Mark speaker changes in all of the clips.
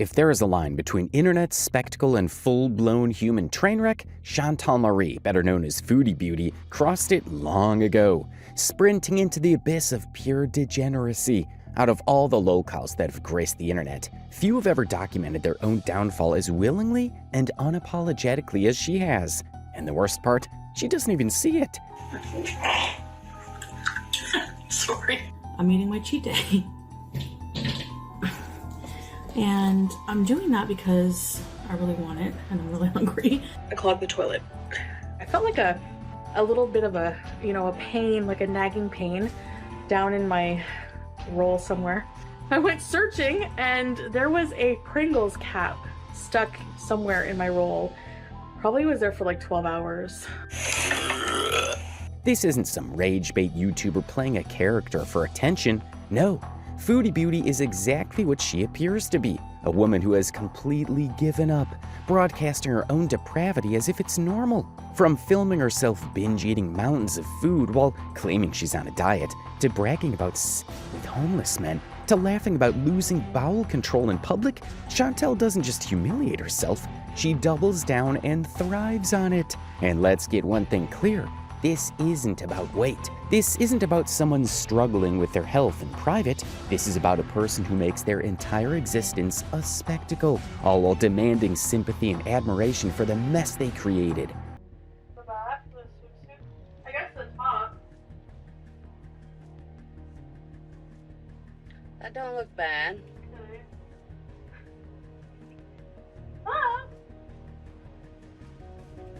Speaker 1: If there is a line between internet spectacle and full-blown human train wreck, Chantal Marie, better known as Foodie Beauty, crossed it long ago, sprinting into the abyss of pure degeneracy. Out of all the locales that have graced the internet, few have ever documented their own downfall as willingly and unapologetically as she has. And the worst part, she doesn't even see it.
Speaker 2: Sorry. I'm eating my cheat day. And I'm doing that because I really want it and I'm really hungry. I clogged the toilet. I felt like a little bit of a pain, like a nagging pain down in my roll somewhere. I went searching and there was a Pringles cap stuck somewhere in my roll. Probably was there for like 12 hours.
Speaker 1: This isn't some rage bait YouTuber playing a character for attention. No, Foodie Beauty is exactly what she appears to be, a woman who has completely given up, broadcasting her own depravity as if it's normal. From filming herself binge eating mountains of food while claiming she's on a diet, to bragging about with homeless men, to laughing about losing bowel control in public, Chantal doesn't just humiliate herself, she doubles down and thrives on it. And let's get one thing clear. This isn't about weight. This isn't about someone struggling with their health in private. This is about a person who makes their entire existence a spectacle, all while demanding sympathy and admiration for the mess they created.
Speaker 2: The back, the swimsuit, I guess the top.
Speaker 3: That don't look bad.
Speaker 2: Okay. Ah.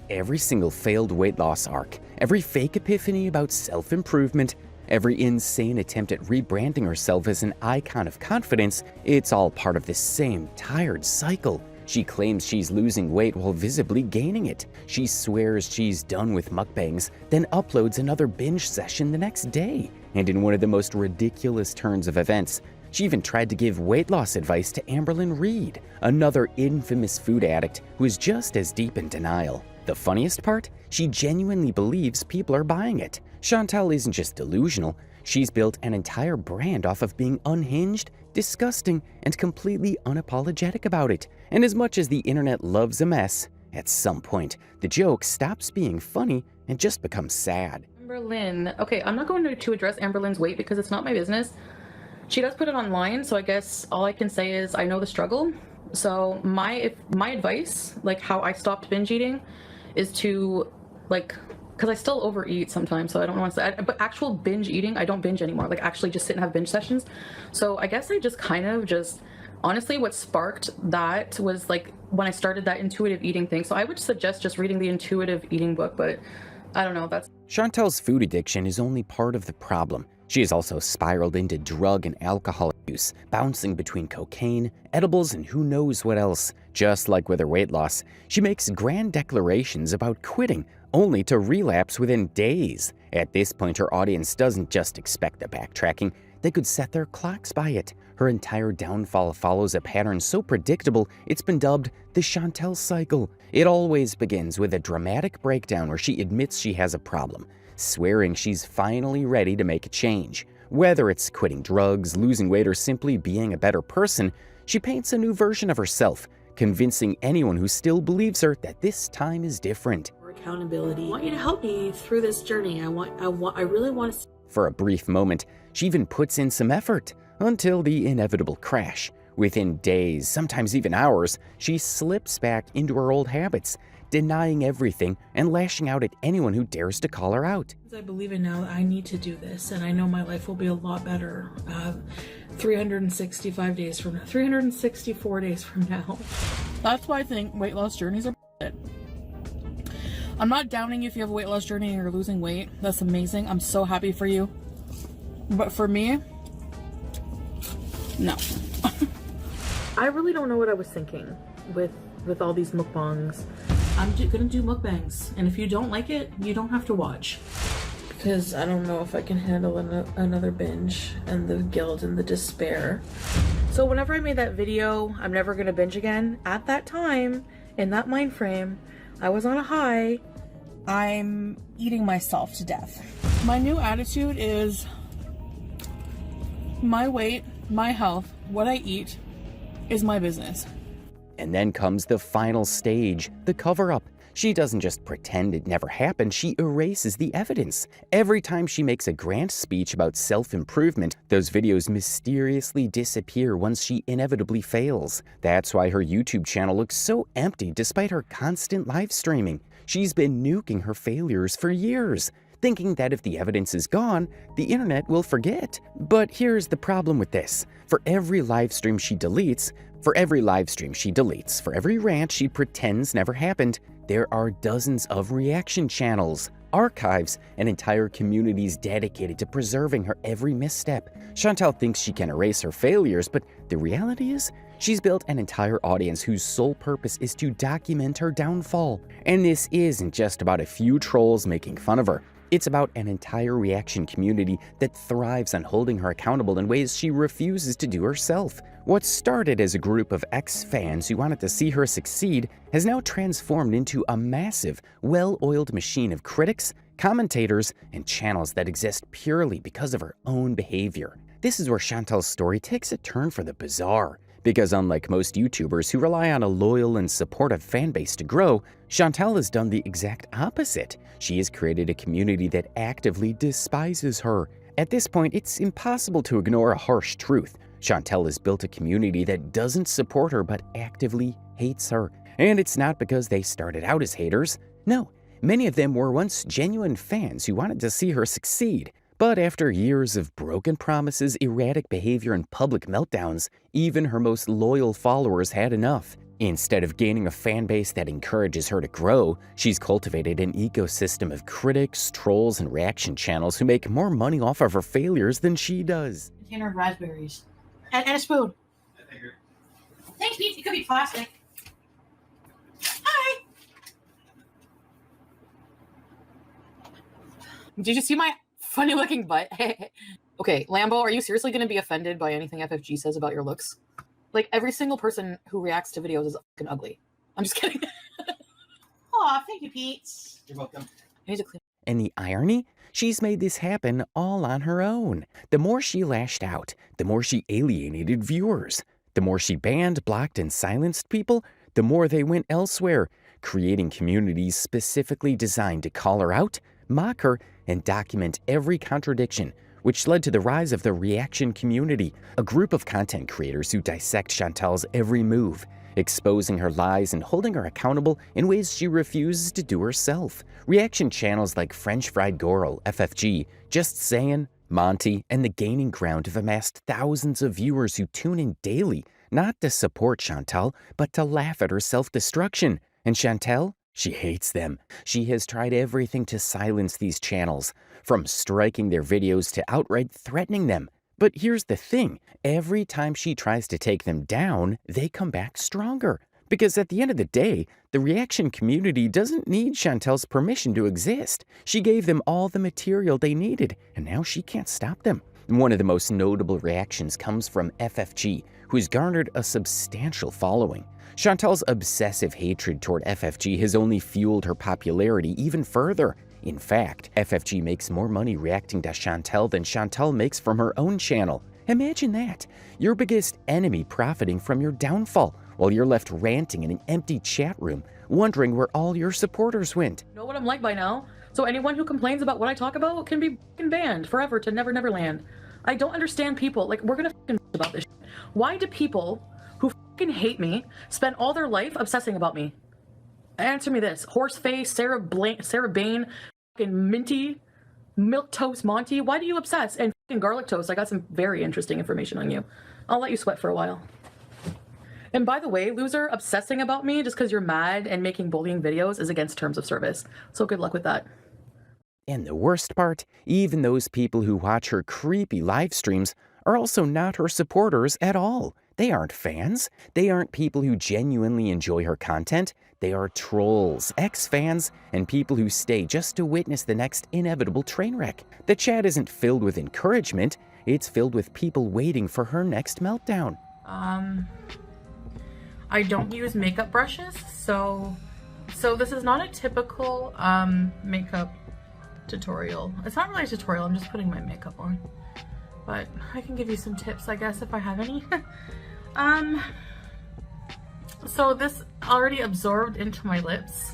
Speaker 1: Every single failed weight loss arc, every fake epiphany about self-improvement, every insane attempt at rebranding herself as an icon of confidence, it's all part of this same tired cycle. She claims she's losing weight while visibly gaining it. She swears she's done with mukbangs, then uploads another binge session the next day. And in one of the most ridiculous turns of events, she even tried to give weight loss advice to Amberlynn Reid, another infamous food addict who is just as deep in denial. The funniest part? She genuinely believes people are buying it. Chantal isn't just delusional, she's built an entire brand off of being unhinged, disgusting, and completely unapologetic about it. And as much as the internet loves a mess, at some point, the joke stops being funny and just becomes sad.
Speaker 2: Amberlynn. Okay, I'm not going to address Amberlynn's weight because it's not my business. She does put it online, so I guess all I can say is I know the struggle. So my advice, like how I stopped binge eating, is to because I still overeat sometimes, so I don't want to say, but actual binge eating, I don't binge anymore, like actually just sit and have binge sessions. So I guess I just honestly what sparked that was like when I started that intuitive eating thing. So I would suggest just reading the intuitive eating book, but I don't know,
Speaker 1: Chantal's food addiction is only part of the problem. She has also spiraled into drug and alcohol use, bouncing between cocaine, edibles, and who knows what else. Just like with her weight loss, she makes grand declarations about quitting, only to relapse within days. At this point, her audience doesn't just expect the backtracking, they could set their clocks by it. Her entire downfall follows a pattern so predictable, it's been dubbed the Chantal cycle. It always begins with a dramatic breakdown where she admits she has a problem, swearing she's finally ready to make a change. Whether it's quitting drugs, losing weight, or simply being a better person, she paints a new version of herself, convincing anyone who still believes her that this time is different.
Speaker 2: accountability. I want you to help me through this journey. I really want to.
Speaker 1: For a brief moment, she even puts in some effort, until the inevitable crash. Within days, sometimes even hours, she slips back into her old habits, denying everything and lashing out at anyone who dares to call her out.
Speaker 2: I believe in now, I need to do this, and I know my life will be a lot better 365 days from now, 364 days from now. That's why I think weight loss journeys are bullshit. I'm not downing you if you have a weight loss journey and you're losing weight. That's amazing. I'm so happy for you. But for me, no. I really don't know what I was thinking with all these mukbangs. I'm gonna do mukbangs, and if you don't like it, you don't have to watch. Because I don't know if I can handle another binge and the guilt and the despair. So whenever I made that video, I'm never gonna binge again, at that time, in that mind frame, I was on a high. I'm eating myself to death. My new attitude is my weight, my health, what I eat,
Speaker 3: is my business.
Speaker 1: And then comes the final stage, the cover-up. She doesn't just pretend it never happened, she erases the evidence. Every time she makes a grand speech about self-improvement, those videos mysteriously disappear once she inevitably fails. That's why her YouTube channel looks so empty despite her constant live streaming. She's been nuking her failures for years, thinking that if the evidence is gone, the internet will forget. But here's the problem with this. For every live stream she deletes, for every rant she pretends never happened, there are dozens of reaction channels, archives, and entire communities dedicated to preserving her every misstep. Chantal thinks she can erase her failures, but the reality is, she's built an entire audience whose sole purpose is to document her downfall. And this isn't just about a few trolls making fun of her. It's about an entire reaction community that thrives on holding her accountable in ways she refuses to do herself. What started as a group of ex-fans who wanted to see her succeed has now transformed into a massive, well-oiled machine of critics, commentators, and channels that exist purely because of her own behavior. This is where Chantal's story takes a turn for the bizarre. Because unlike most YouTubers who rely on a loyal and supportive fanbase to grow, Chantal has done the exact opposite. She has created a community that actively despises her. At this point, it's impossible to ignore a harsh truth. Chantal has built a community that doesn't support her but actively hates her. And it's not because they started out as haters. No, many of them were once genuine fans who wanted to see her succeed. But after years of broken promises, erratic behavior, and public meltdowns, even her most loyal followers had enough. Instead of gaining a fan base that encourages her to grow, she's cultivated an ecosystem of critics, trolls, and reaction channels who make more money off of her failures than she does.
Speaker 3: Container of raspberries. And a spoon. Thanks, Pete. It could be plastic. Hi. Did you see my funny looking butt? Okay, Lambo, are you seriously going to be offended by anything FFG says about your looks? Like, every single person who reacts to videos is fucking ugly. I'm just kidding. Aw, thank you, Pete. You're welcome.
Speaker 1: And the irony? She's made this happen all on her own. The more she lashed out, the more she alienated viewers. The more she banned, blocked, and silenced people, the more they went elsewhere, creating communities specifically designed to call her out, mock her, and document every contradiction, which led to the rise of the reaction community, a group of content creators who dissect Chantal's every move, exposing her lies and holding her accountable in ways she refuses to do herself. Reaction channels like French Fried Girl, FFG, Just Sayin', Monty, and The Gaining Ground have amassed thousands of viewers who tune in daily, not to support Chantal, but to laugh at her self-destruction. And Chantal? She hates them. She has tried everything to silence these channels, from striking their videos to outright threatening them. But here's the thing, every time she tries to take them down, they come back stronger. Because at the end of the day, the reaction community doesn't need Chantal's permission to exist. She gave them all the material they needed, and now she can't stop them. One of the most notable reactions comes from FFG, who's garnered a substantial following. Chantal's obsessive hatred toward FFG has only fueled her popularity even further. In fact, FFG makes more money reacting to Chantal than Chantal makes from her own channel. Imagine that, your biggest enemy profiting from your downfall, while you're left ranting in an empty chat room, wondering where all your supporters went.
Speaker 2: Know what I'm like by now, so anyone who complains about what I talk about can be banned forever to Never Never Land. I don't understand people, like, we're gonna about this shit. Why do people who hate me spend all their life obsessing about me? Answer me this. Horseface, Sarah Bain, fucking Minty, Milk Toast Monty. Why do you obsess? And fucking Garlic Toast. I got some very interesting information on you. I'll let you sweat for a while. And by the way, loser, obsessing about me just because you're mad and making bullying videos is against terms of service. So good luck with that.
Speaker 1: And the worst part, even those people who watch her creepy live streams are also not her supporters at all. They aren't fans. They aren't people who genuinely enjoy her content. They are trolls, ex-fans, and people who stay just to witness the next inevitable train wreck. The chat isn't filled with encouragement. It's filled with people waiting for her next meltdown.
Speaker 2: I don't use makeup brushes, so this is not a typical makeup tutorial. It's not really a tutorial, I'm just putting my makeup on. But I can give you some tips, I guess, if I have any. So this already absorbed into my lips.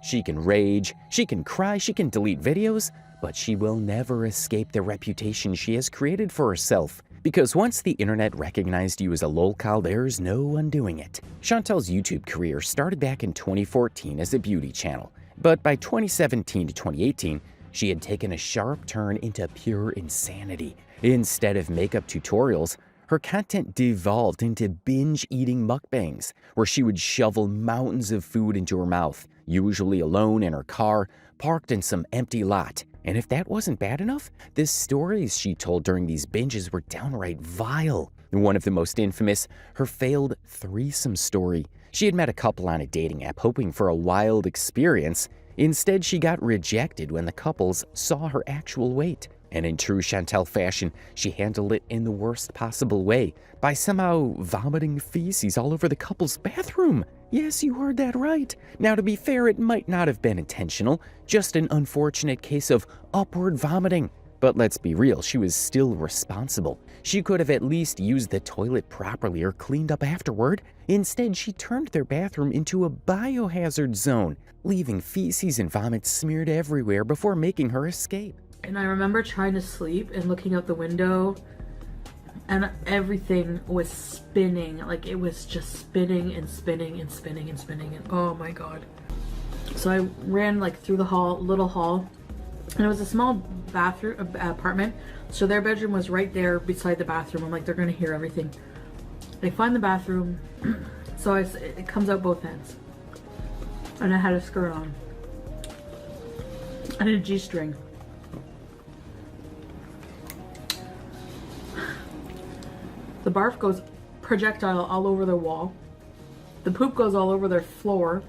Speaker 1: She can rage, she can cry, she can delete videos, but she will never escape the reputation she has created for herself. Because once the internet recognized you as a lolcow, there's no undoing it. Chantal's YouTube career started back in 2014 as a beauty channel, but by 2017 to 2018, she had taken a sharp turn into pure insanity. Instead of makeup tutorials, her content devolved into binge-eating mukbangs, where she would shovel mountains of food into her mouth, usually alone in her car, parked in some empty lot. And if that wasn't bad enough, the stories she told during these binges were downright vile. One of the most infamous, her failed threesome story. She had met a couple on a dating app hoping for a wild experience. Instead, she got rejected when the couples saw her actual weight. And in true Chantal fashion, she handled it in the worst possible way, by somehow vomiting feces all over the couple's bathroom. Yes, you heard that right. Now, to be fair, it might not have been intentional, just an unfortunate case of upward vomiting. But let's be real, she was still responsible. She could have at least used the toilet properly or cleaned up afterward. Instead, she turned their bathroom into a biohazard zone, leaving feces and vomit smeared everywhere before making her escape.
Speaker 2: And I remember trying to sleep and looking out the window, and everything was spinning. Like, it was just spinning and spinning and spinning and spinning, and oh my god. So I ran like through the little hall, and it was a small bathroom apartment, so their bedroom was right there beside the bathroom. I'm like, they're gonna hear everything. They find the bathroom, so it comes out both ends, and I had a skirt on and a G-string. The barf goes projectile all over their wall. The poop goes all over their floor.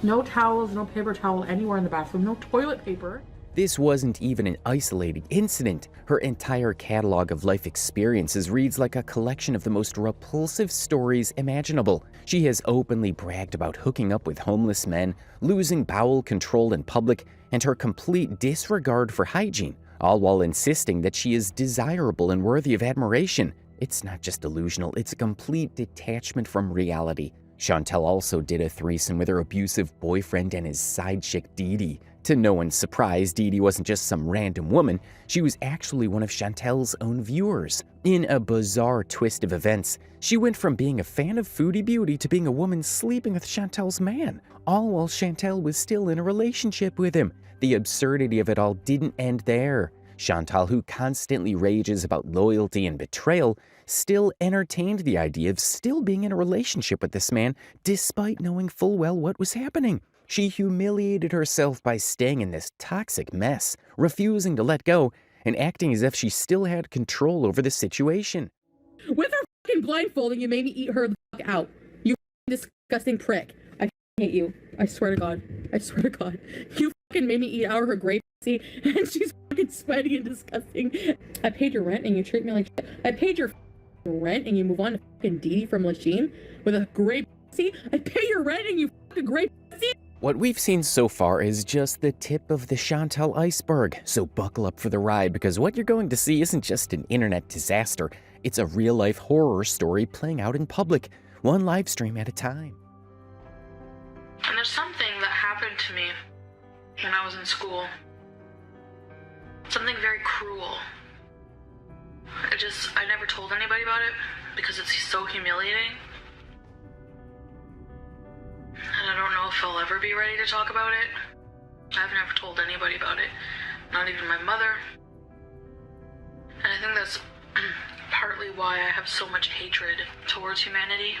Speaker 2: No towels, no paper towel anywhere in the bathroom, no toilet paper.
Speaker 1: This wasn't even an isolated incident. Her entire catalog of life experiences reads like a collection of the most repulsive stories imaginable. She has openly bragged about hooking up with homeless men, losing bowel control in public, and her complete disregard for hygiene, all while insisting that she is desirable and worthy of admiration. It's not just delusional, it's a complete detachment from reality. Chantal also did a threesome with her abusive boyfriend and his side chick Dee. To no one's surprise, Dee wasn't just some random woman, she was actually one of Chantal's own viewers. In a bizarre twist of events, she went from being a fan of Foodie Beauty to being a woman sleeping with Chantal's man, all while Chantal was still in a relationship with him. The absurdity of it all didn't end there. Chantal, who constantly rages about loyalty and betrayal, still entertained the idea of still being in a relationship with this man despite knowing full well what was happening. She humiliated herself by staying in this toxic mess, refusing to let go, and acting as if she still had control over the situation.
Speaker 2: With her fucking blindfolding, you made me eat her the fuck out. You disgusting prick. I hate you. I swear to God. I swear to God. You fucking made me eat out her grape pussy, and she's fucking sweaty and disgusting. I paid your rent and you treat me like shit. I paid your rent and you move on to fucking Dee from Lachine with a grape pussy. I pay your rent and you fucking grape pussy.
Speaker 1: What we've seen so far is just the tip of the Chantal iceberg, so buckle up for the ride, because what you're going to see isn't just an internet disaster, it's a real-life horror story playing out in public, one live stream at a time.
Speaker 2: And there's something that happened to me when I was in school. Something very cruel. I never told anybody about it because it's so humiliating. And I don't know if I'll ever be ready to talk about it. I've never told anybody about it, not even my mother. And I think that's partly why I have so much hatred towards humanity.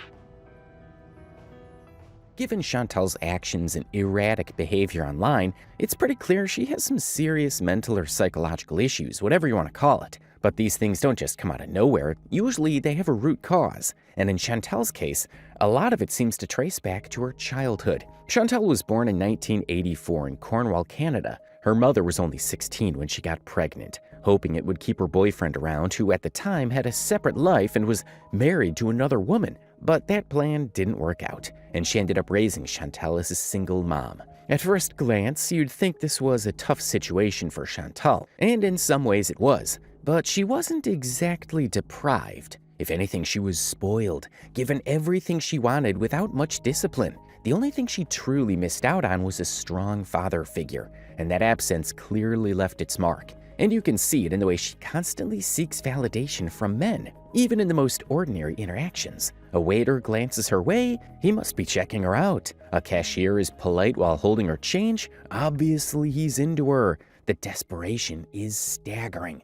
Speaker 1: Given Chantal's actions and erratic behavior online, it's pretty clear she has some serious mental or psychological issues, whatever you want to call it. But these things don't just come out of nowhere. Usually they have a root cause. And in Chantal's case, a lot of it seems to trace back to her childhood. Chantal was born in 1984 in Cornwall, Canada. Her mother was only 16 when she got pregnant, hoping it would keep her boyfriend around, who at the time had a separate life and was married to another woman. But that plan didn't work out, and she ended up raising Chantal as a single mom. At first glance, you'd think this was a tough situation for Chantal, and in some ways it was. But she wasn't exactly deprived. If anything, she was spoiled, given everything she wanted without much discipline. The only thing she truly missed out on was a strong father figure, and that absence clearly left its mark. And you can see it in the way she constantly seeks validation from men, even in the most ordinary interactions. A waiter glances her way, he must be checking her out. A cashier is polite while holding her change, obviously he's into her. The desperation is staggering.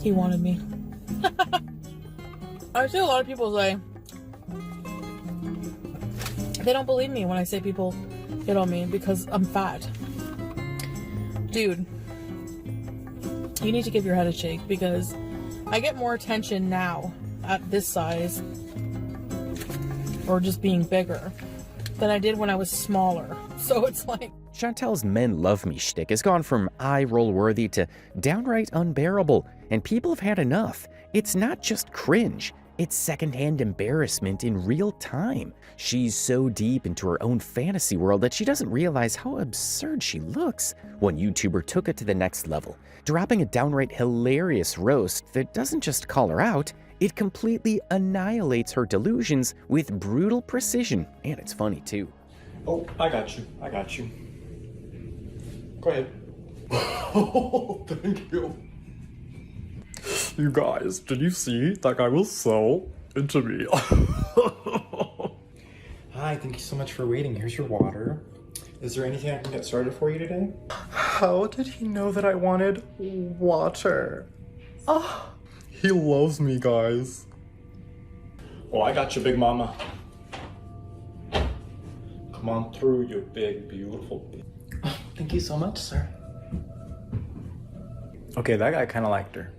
Speaker 3: He wanted me. I see a lot of people say they don't believe me when I say people hit on me because I'm fat. Dude, you need to give your head a shake because I get more attention now at this size or just being bigger than I did when I was smaller. So it's like...
Speaker 1: Chantal's men love me shtick has gone from eye-roll worthy to downright unbearable, and people have had enough. It's not just cringe, it's secondhand embarrassment in real time. She's so deep into her own fantasy world that she doesn't realize how absurd she looks. One YouTuber took it to the next level, dropping a downright hilarious roast that doesn't just call her out, it completely annihilates her delusions with brutal precision, and it's funny too.
Speaker 4: Oh, I got you. Go ahead. Oh, thank you. You guys, did you see? That guy was so into me. Hi, thank you so much for waiting. Here's your water. Is there anything I can get started for you today? How did he know that I wanted water? Oh, he loves me, guys. Oh, I got you, big mama. Come on through, you big, beautiful baby. Oh, thank you so much, sir. Okay, that guy kind of liked her.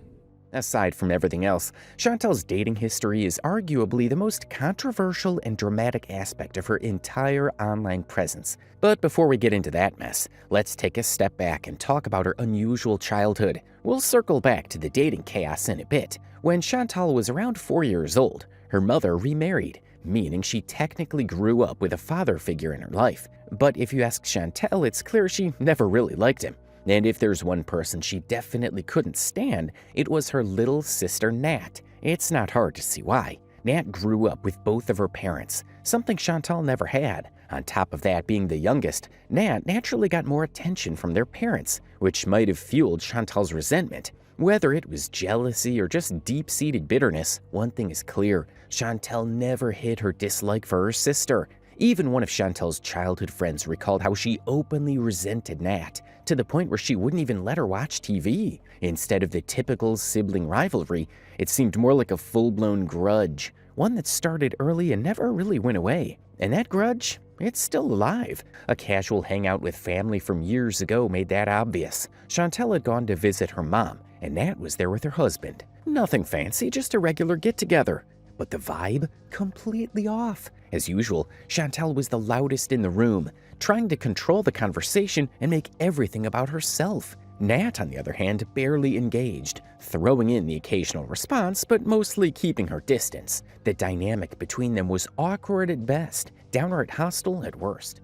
Speaker 1: Aside from everything else, Chantal's dating history is arguably the most controversial and dramatic aspect of her entire online presence. But before we get into that mess, let's take a step back and talk about her unusual childhood. We'll circle back to the dating chaos in a bit. When Chantal was around 4 years old, her mother remarried, meaning she technically grew up with a father figure in her life. But if you ask Chantal, it's clear she never really liked him. And if there's one person she definitely couldn't stand, it was her little sister Nat. It's not hard to see why. Nat grew up with both of her parents, something Chantal never had. On top of that, being the youngest, Nat naturally got more attention from their parents, which might have fueled Chantal's resentment. Whether it was jealousy or just deep-seated bitterness, one thing is clear, Chantal never hid her dislike for her sister. Even one of Chantal's childhood friends recalled how she openly resented Nat, to the point where she wouldn't even let her watch TV. Instead of the typical sibling rivalry, it seemed more like a full-blown grudge, one that started early and never really went away. And that grudge, it's still alive. A casual hangout with family from years ago made that obvious. Chantal had gone to visit her mom, and Nat was there with her husband. Nothing fancy, just a regular get-together. But the vibe? Completely off. As usual, Chantal was the loudest in the room, trying to control the conversation and make everything about herself. Nat, on the other hand, barely engaged, throwing in the occasional response, but mostly keeping her distance. The dynamic between them was awkward at best, downright hostile at worst.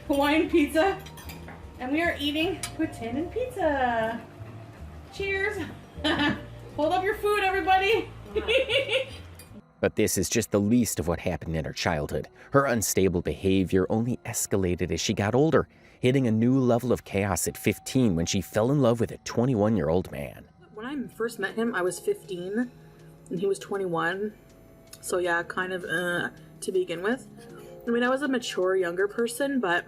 Speaker 2: Hawaiian pizza, and we are eating poutine pizza. Cheers. Hold up your food, everybody.
Speaker 1: But this is just the least of what happened in her childhood. Her unstable behavior only escalated as she got older, hitting a new level of chaos at 15 when she fell in love with a 21-year-old man.
Speaker 3: When I first met him, I was 15 and he was 21. So yeah, kind of to begin with. I mean, I was a mature younger person, but...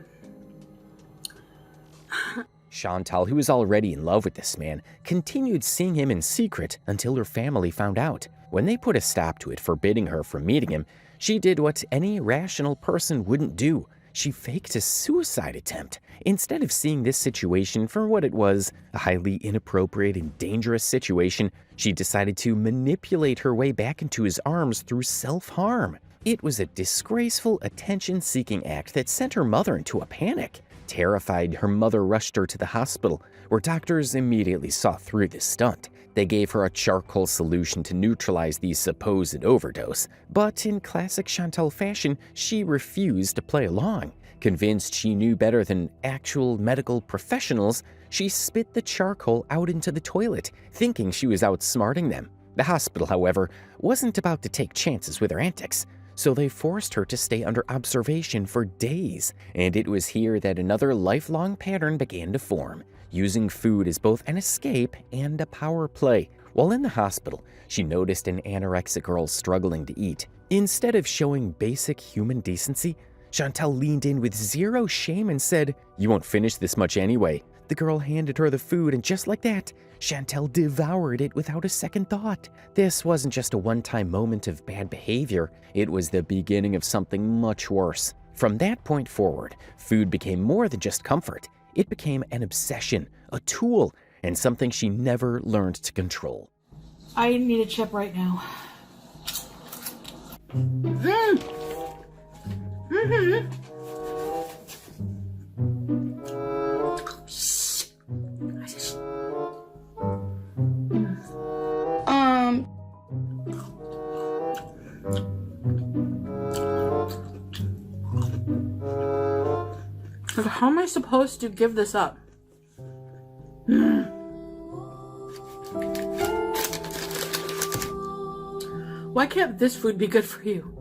Speaker 1: Chantal, who was already in love with this man, continued seeing him in secret until her family found out. When they put a stop to it, forbidding her from meeting him, she did what any rational person wouldn't do. She faked a suicide attempt. Instead of seeing this situation for what it was, a highly inappropriate and dangerous situation, she decided to manipulate her way back into his arms through self-harm. It was a disgraceful, attention-seeking act that sent her mother into a panic. Terrified, her mother rushed her to the hospital, where doctors immediately saw through this stunt. They gave her a charcoal solution to neutralize the supposed overdose, but in classic Chantal fashion, she refused to play along. Convinced she knew better than actual medical professionals, she spit the charcoal out into the toilet, thinking she was outsmarting them. The hospital, however, wasn't about to take chances with her antics, so they forced her to stay under observation for days, and it was here that another lifelong pattern began to form, using food as both an escape and a power play. While in the hospital, she noticed an anorexic girl struggling to eat. Instead of showing basic human decency, Chantal leaned in with zero shame and said, "You won't finish this much anyway." The girl handed her the food, and just like that, Chantal devoured it without a second thought. This wasn't just a one-time moment of bad behavior, it was the beginning of something much worse. From that point forward, food became more than just comfort. It became an obsession, a tool, and something she never learned to control.
Speaker 3: I need a chip right now. How am I supposed to give this up? Why can't this food be good for you?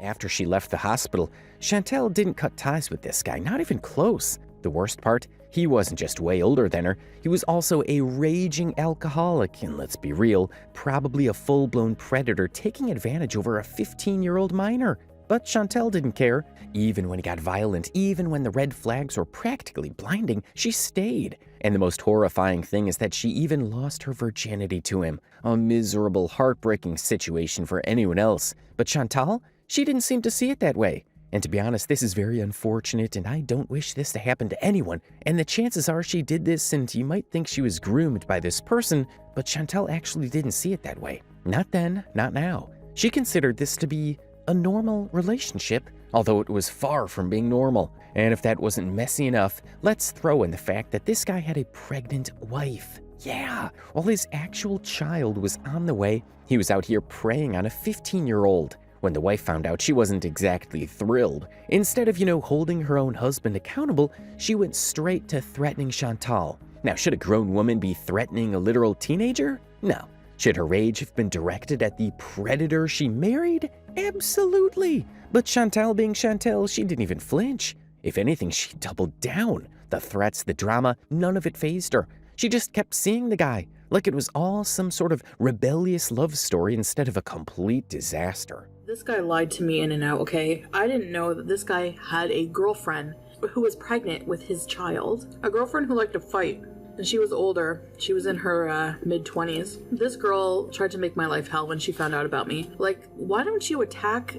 Speaker 1: After she left the hospital, Chantal didn't cut ties with this guy, not even close. The worst part, he wasn't just way older than her, he was also a raging alcoholic, and let's be real, probably a full-blown predator taking advantage over a 15-year-old minor. But Chantal didn't care. Even when he got violent, even when the red flags were practically blinding, she stayed. And the most horrifying thing is that she even lost her virginity to him. A miserable, heartbreaking situation for anyone else. But Chantal, she didn't seem to see it that way. And to be honest, this is very unfortunate, and I don't wish this to happen to anyone. And the chances are she did this, and you might think she was groomed by this person, but Chantal actually didn't see it that way. Not then, not now. She considered this to be a normal relationship, although it was far from being normal. And if that wasn't messy enough, let's throw in the fact that this guy had a pregnant wife. Yeah, while his actual child was on the way, he was out here preying on a 15-year-old. When the wife found out, she wasn't exactly thrilled. Instead of, holding her own husband accountable, she went straight to threatening Chantal. Now, should a grown woman be threatening a literal teenager? No. Should her rage have been directed at the predator she married? Absolutely. But Chantal being Chantal, she didn't even flinch. If anything, she doubled down. The threats, the drama, none of it fazed her. She just kept seeing the guy, like it was all some sort of rebellious love story instead of a complete disaster.
Speaker 3: This guy lied to me in and out, okay? I didn't know that this guy had a girlfriend who was pregnant with his child. A girlfriend who liked to fight. And she was older. She was in her mid-20s. This girl tried to make my life hell when she found out about me. Like, why don't you attack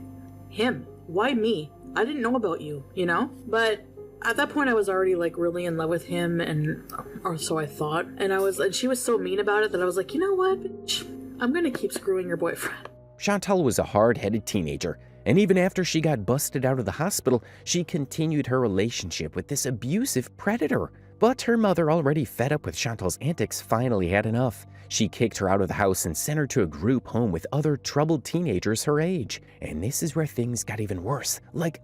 Speaker 3: him? Why me? I didn't know about you, But at that point I was already really in love with him, or so I thought. And she was so mean about it that I was like, you know what, bitch? I'm gonna keep screwing your boyfriend.
Speaker 1: Chantal was a hard-headed teenager, and even after she got busted out of the hospital, she continued her relationship with this abusive predator. But her mother, already fed up with Chantal's antics, finally had enough. She kicked her out of the house and sent her to a group home with other troubled teenagers her age. And this is where things got even worse,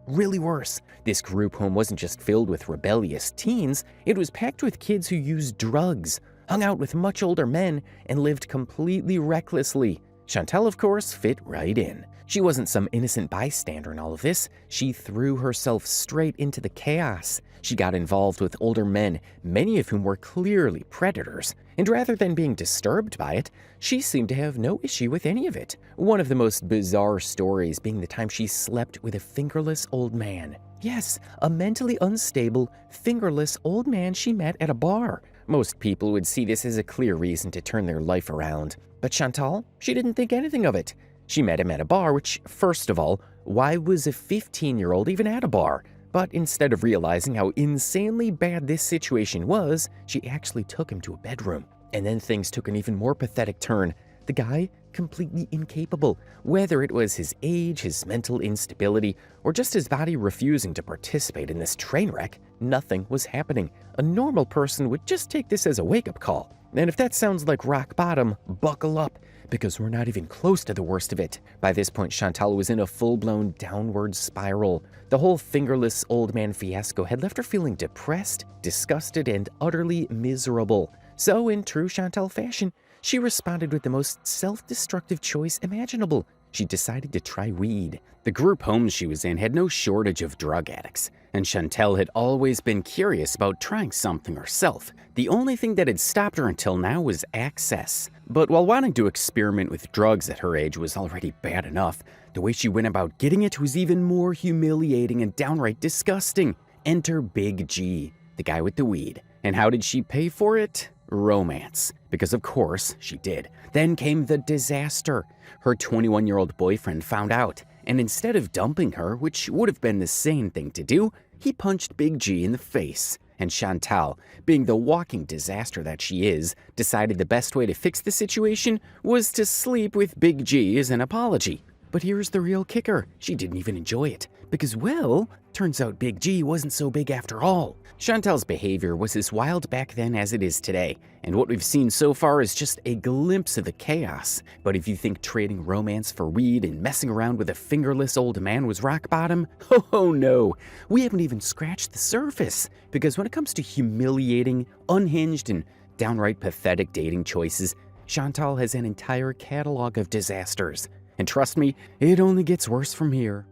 Speaker 1: really worse. This group home wasn't just filled with rebellious teens, it was packed with kids who used drugs, hung out with much older men, and lived completely recklessly. Chantal, of course, fit right in. She wasn't some innocent bystander in all of this. She threw herself straight into the chaos. She got involved with older men, many of whom were clearly predators, and rather than being disturbed by it, she seemed to have no issue with any of it. One of the most bizarre stories being the time she slept with a fingerless old man. Yes, a mentally unstable, fingerless old man she met at a bar. Most people would see this as a clear reason to turn their life around. But Chantal, she didn't think anything of it. She met him at a bar, which, first of all, why was a 15-year-old even at a bar? But instead of realizing how insanely bad this situation was, she actually took him to a bedroom. And then things took an even more pathetic turn. The guy, completely incapable, whether it was his age, his mental instability, or just his body refusing to participate in this train wreck, nothing was happening. A normal person would just take this as a wake-up call. And if that sounds like rock bottom, buckle up, because we're not even close to the worst of it. By this point, Chantal was in a full-blown downward spiral. The whole fingerless old man fiasco had left her feeling depressed, disgusted, and utterly miserable. So, in true Chantal fashion, she responded with the most self-destructive choice imaginable. She decided to try weed. The group homes she was in had no shortage of drug addicts, and Chantal had always been curious about trying something herself. The only thing that had stopped her until now was access. But while wanting to experiment with drugs at her age was already bad enough, the way she went about getting it was even more humiliating and downright disgusting. Enter Big G, the guy with the weed. And how did she pay for it? Romance. Because of course she did. Then came the disaster. Her 21-year-old boyfriend found out, and instead of dumping her, which would have been the sane thing to do, he punched Big G in the face. And Chantal, being the walking disaster that she is, decided the best way to fix the situation was to sleep with Big G as an apology. But here's the real kicker. She didn't even enjoy it. Because, well, turns out Big G wasn't so big after all. Chantal's behavior was as wild back then as it is today, and what we've seen so far is just a glimpse of the chaos. But if you think trading romance for weed and messing around with a fingerless old man was rock bottom, oh no, we haven't even scratched the surface. Because when it comes to humiliating, unhinged, and downright pathetic dating choices, Chantal has an entire catalog of disasters. And trust me, it only gets worse from here.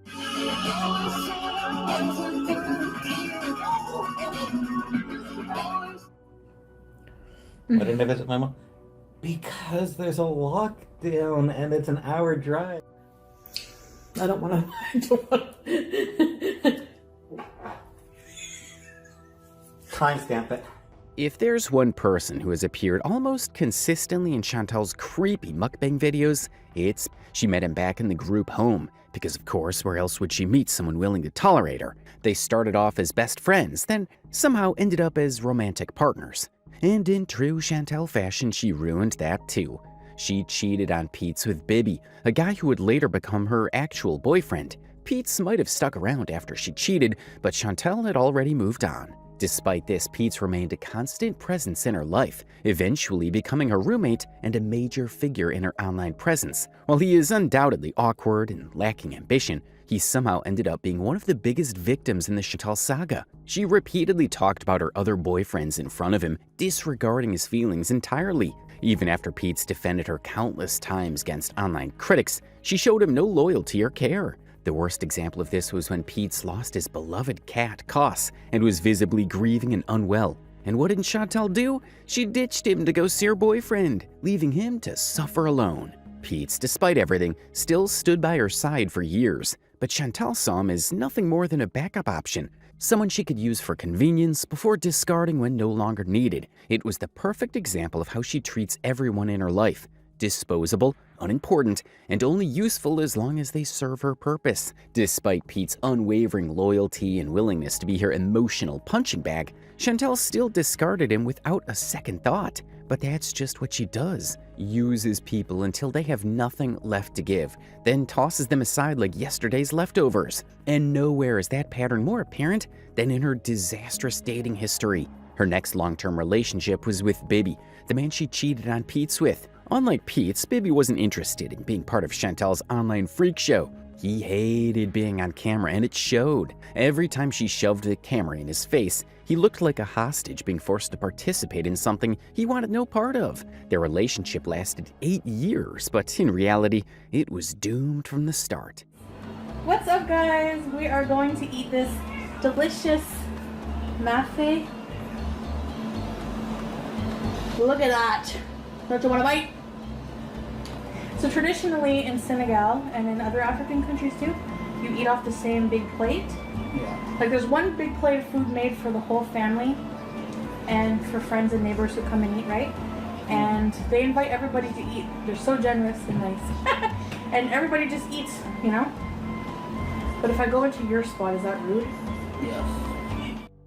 Speaker 5: Why didn't I visit my mom? Because there's a lockdown and it's an hour drive.
Speaker 3: I don't want to.
Speaker 5: Timestamp it.
Speaker 1: If there's one person who has appeared almost consistently in Chantal's creepy mukbang videos, it's she met him back in the group home. Because of course, where else would she meet someone willing to tolerate her? They started off as best friends, then somehow ended up as romantic partners. And in true Chantal fashion, she ruined that too. She cheated on Pete's with Bibby, a guy who would later become her actual boyfriend. Pete's might have stuck around after she cheated, but Chantal had already moved on. Despite this, Pete's remained a constant presence in her life, eventually becoming her roommate and a major figure in her online presence. While he is undoubtedly awkward and lacking ambition, he somehow ended up being one of the biggest victims in the Chantal saga. She repeatedly talked about her other boyfriends in front of him, disregarding his feelings entirely. Even after Pete's defended her countless times against online critics, she showed him no loyalty or care. The worst example of this was when Pete's lost his beloved cat, Koss, and was visibly grieving and unwell. And what did Chantal do? She ditched him to go see her boyfriend, leaving him to suffer alone. Pete's, despite everything, still stood by her side for years, but Chantal saw him as nothing more than a backup option, someone she could use for convenience before discarding when no longer needed. It was the perfect example of how she treats everyone in her life. Disposable, unimportant, and only useful as long as they serve her purpose. Despite Pete's unwavering loyalty and willingness to be her emotional punching bag, Chantal still discarded him without a second thought. But that's just what she does. Uses people until they have nothing left to give, then tosses them aside like yesterday's leftovers. And nowhere is that pattern more apparent than in her disastrous dating history. Her next long-term relationship was with Bibby, the man she cheated on Pete's with. Unlike Pete's, Bibby wasn't interested in being part of Chantal's online freak show. He hated being on camera, and it showed. Every time she shoved the camera in his face, he looked like a hostage being forced to participate in something he wanted no part of. Their relationship lasted 8 years, but in reality, it was doomed from the start.
Speaker 6: What's up, guys? We are going to eat this delicious mafe. Look at that. Don't you want to bite? So traditionally in Senegal and in other African countries too, you eat off the same big plate. Yeah. Like there's one big plate of food made for the whole family and for friends and neighbors who come and eat, right? And they invite everybody to eat. They're so generous and nice. And everybody just eats, you know? But if I go into your spot, is that rude?
Speaker 5: Yes.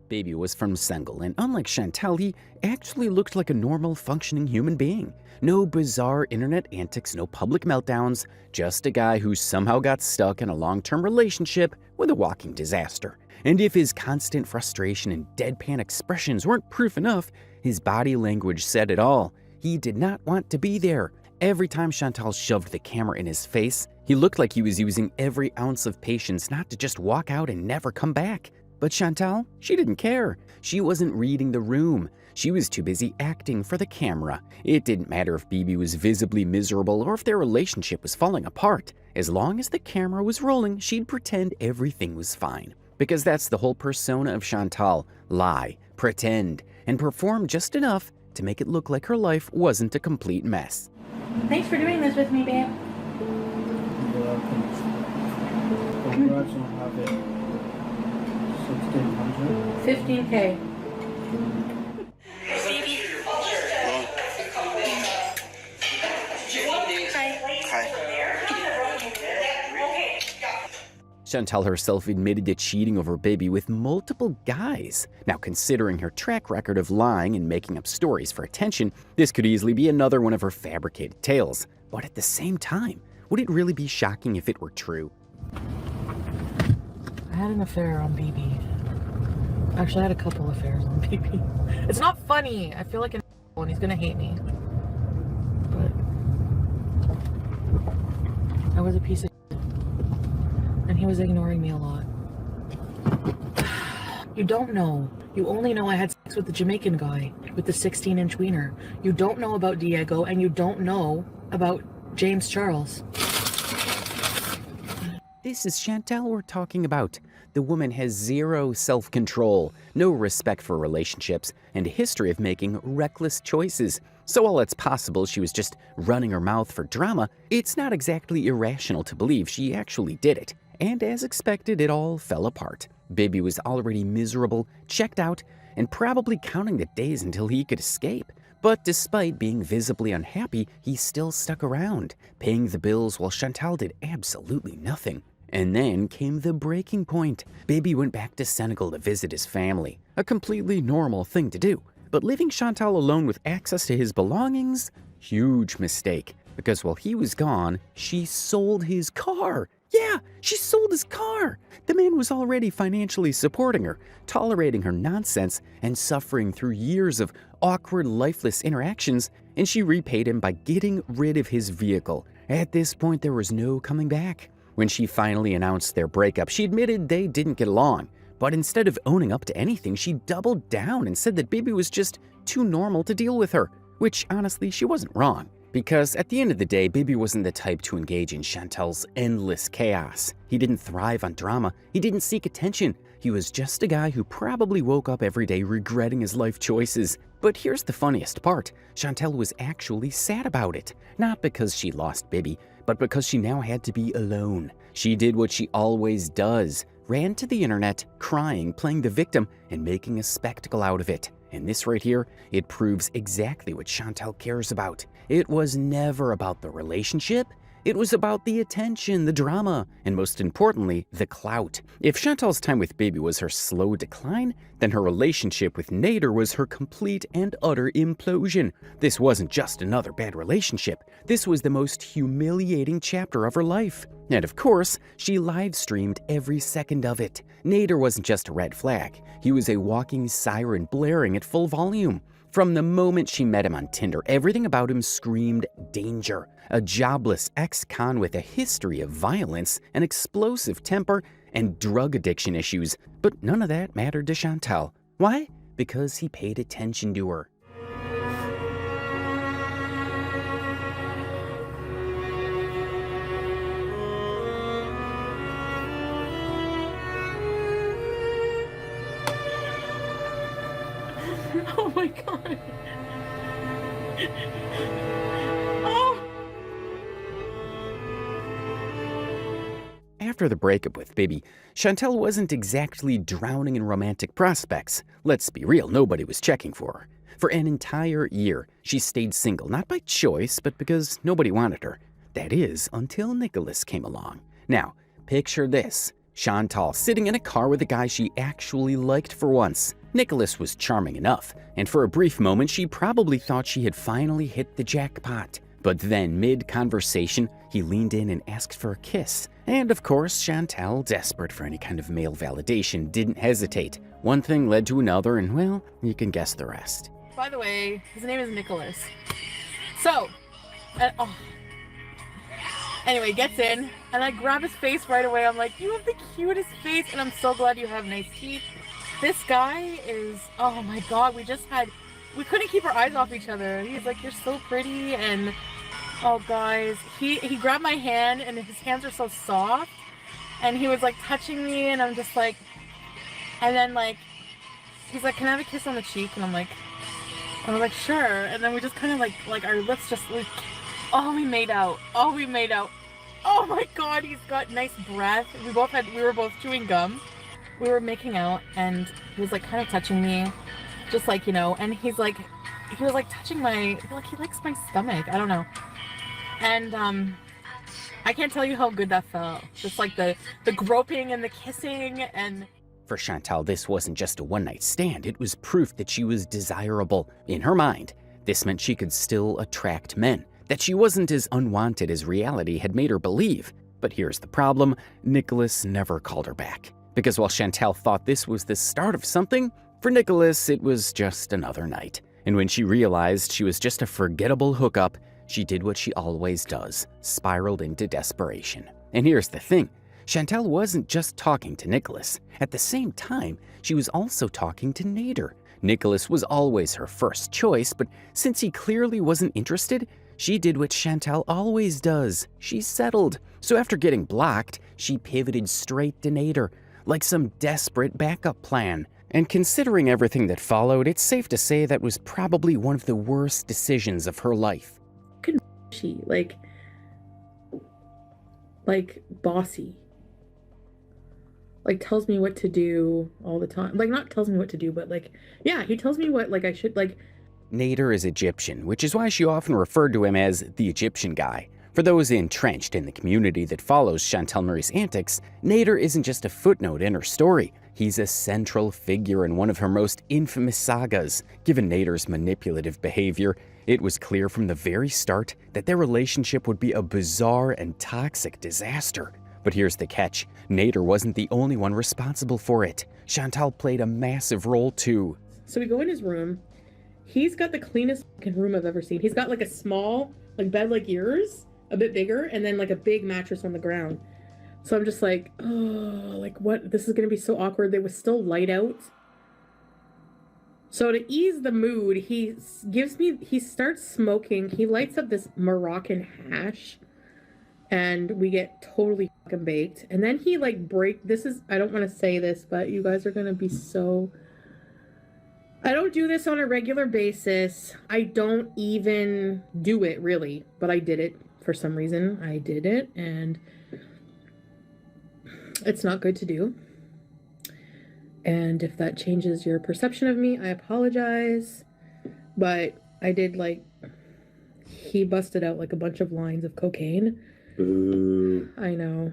Speaker 1: Baby was from Senegal, and unlike Chantal, he actually looked like a normal, functioning human being. No bizarre internet antics, no public meltdowns, just a guy who somehow got stuck in a long-term relationship with a walking disaster. And if his constant frustration and deadpan expressions weren't proof enough, his body language said it all. He did not want to be there. Every time Chantal shoved the camera in his face, he looked like he was using every ounce of patience not to just walk out and never come back. But Chantal, she didn't care. She wasn't reading the room. She was too busy acting for the camera. It didn't matter if Bibi was visibly miserable or if their relationship was falling apart. As long as the camera was rolling, she'd pretend everything was fine. Because that's the whole persona of Chantal. Lie, pretend, and perform just enough to make it look like her life wasn't a complete mess.
Speaker 6: Thanks for doing this with me, babe.
Speaker 7: Congrats on having 1,600.
Speaker 6: 15K.
Speaker 1: Chantal herself admitted to cheating over Bibi with multiple guys. Now, considering her track record of lying and making up stories for attention, this could easily be another one of her fabricated tales. But at the same time, would it really be shocking if it were true?
Speaker 3: I had an affair on Bibi. Actually, I had a couple affairs on Bibi. It's not funny. I feel like an and he's gonna hate me. But I was a piece of and he was ignoring me a lot. You don't know. You only know I had sex with the Jamaican guy with the 16-inch wiener. You don't know about Diego, and you don't know about James Charles.
Speaker 1: This is Chantal we're talking about. The woman has zero self-control, no respect for relationships, and a history of making reckless choices. So while it's possible she was just running her mouth for drama, it's not exactly irrational to believe she actually did it. And as expected, it all fell apart. Bibi was already miserable, checked out, and probably counting the days until he could escape. But despite being visibly unhappy, he still stuck around, paying the bills while Chantal did absolutely nothing. And then came the breaking point. Bibi went back to Senegal to visit his family, a completely normal thing to do. But leaving Chantal alone with access to his belongings? Huge mistake. Because while he was gone, she sold his car. Yeah, she sold his car. The man was already financially supporting her, tolerating her nonsense, and suffering through years of awkward, lifeless interactions, and she repaid him by getting rid of his vehicle. At this point, there was no coming back. When she finally announced their breakup, she admitted they didn't get along. But instead of owning up to anything, she doubled down and said that Bibi was just too normal to deal with her. Which, honestly, she wasn't wrong. Because at the end of the day, Bibi wasn't the type to engage in Chantal's endless chaos. He didn't thrive on drama. He didn't seek attention. He was just a guy who probably woke up every day regretting his life choices. But here's the funniest part. Chantal was actually sad about it. Not because she lost Bibi, but because she now had to be alone. She did what she always does. Ran to the internet, crying, playing the victim, and making a spectacle out of it. And this right here, it proves exactly what Chantal cares about. It was never about the relationship. It was about the attention, the drama, and most importantly, the clout. If Chantal's time with Bibi was her slow decline, then her relationship with Nader was her complete and utter implosion. This wasn't just another bad relationship. This was the most humiliating chapter of her life. And of course, she live-streamed every second of it. Nader wasn't just a red flag. He was a walking siren blaring at full volume. From the moment she met him on Tinder, everything about him screamed danger. A jobless ex-con with a history of violence, an explosive temper, and drug addiction issues. But none of that mattered to Chantal. Why? Because he paid attention to her.
Speaker 6: Oh my god. Oh.
Speaker 1: After the breakup with Bibi, Chantal wasn't exactly drowning in romantic prospects. Let's be real, nobody was checking for her. For an entire year, she stayed single, not by choice, but because nobody wanted her. That is, until Nicholas came along. Now, picture this. Chantal sitting in a car with a guy she actually liked for once. Nicholas was charming enough, and for a brief moment she probably thought she had finally hit the jackpot. But then, mid-conversation, he leaned in and asked for a kiss. And of course, Chantal, desperate for any kind of male validation, didn't hesitate. One thing led to another, and well, you can guess the rest.
Speaker 3: By the way, his name is Nicholas. So, anyway, gets in, and I grab his face right away. I'm like, you have the cutest face, and I'm so glad you have nice teeth. This guy is, oh my god, we just had
Speaker 6: we couldn't keep our eyes off each other. He's like, you're so pretty, and oh guys, he grabbed my hand, and his hands are so soft, and he was like touching me, and I'm just like, and then like he's like, can I have a kiss on the cheek? And I'm like sure. And then we just kind of like our lips just like, we made out. Oh my god, he's got nice breath. We were both chewing gum. We were making out, and he was like kind of touching me, just like, you know, and he was like touching he likes my stomach. I don't know. And I can't tell you how good that felt. Just like the groping and the kissing. And
Speaker 1: For Chantal, this wasn't just a one-night stand, it was proof that she was desirable. In her mind, this meant she could still attract men, that she wasn't as unwanted as reality had made her believe. But here's the problem, Nicholas never called her back. Because while Chantal thought this was the start of something, for Nicholas it was just another night. And when she realized she was just a forgettable hookup, she did what she always does, spiraled into desperation. And here's the thing, Chantal wasn't just talking to Nicholas. At the same time, she was also talking to Nader. Nicholas was always her first choice, but since he clearly wasn't interested, she did what Chantal always does. She settled. So after getting blocked, she pivoted straight to Nader, like some desperate backup plan. And considering everything that followed, it's safe to say that was probably one of the worst decisions of her life.
Speaker 2: She like bossy, like tells me what to do all the time. Like not tells me what to do, but like, yeah, he tells me what like I should like.
Speaker 1: Nader is Egyptian, which is why she often referred to him as the Egyptian guy. For those entrenched in the community that follows Chantal Marie's antics, Nader isn't just a footnote in her story. He's a central figure in one of her most infamous sagas. Given Nader's manipulative behavior, it was clear from the very start that their relationship would be a bizarre and toxic disaster. But here's the catch, Nader wasn't the only one responsible for it. Chantal played a massive role too.
Speaker 2: So we go in his room. He's got the cleanest room I've ever seen. He's got like a small like bed like yours, a bit bigger, and then like a big mattress on the ground. So I'm just like, oh, like what? This is gonna be so awkward. There was still light out. So to ease the mood, he starts smoking. He lights up this Moroccan hash, and we get totally fucking baked. And then he like I don't want to say this, but you guys are gonna be so. I don't do this on a regular basis. I don't even do it really, but I did it for some reason. I did it, and it's not good to do. And if that changes your perception of me, I apologize. But I did he busted out like a bunch of lines of cocaine.
Speaker 5: Ooh.
Speaker 2: I know.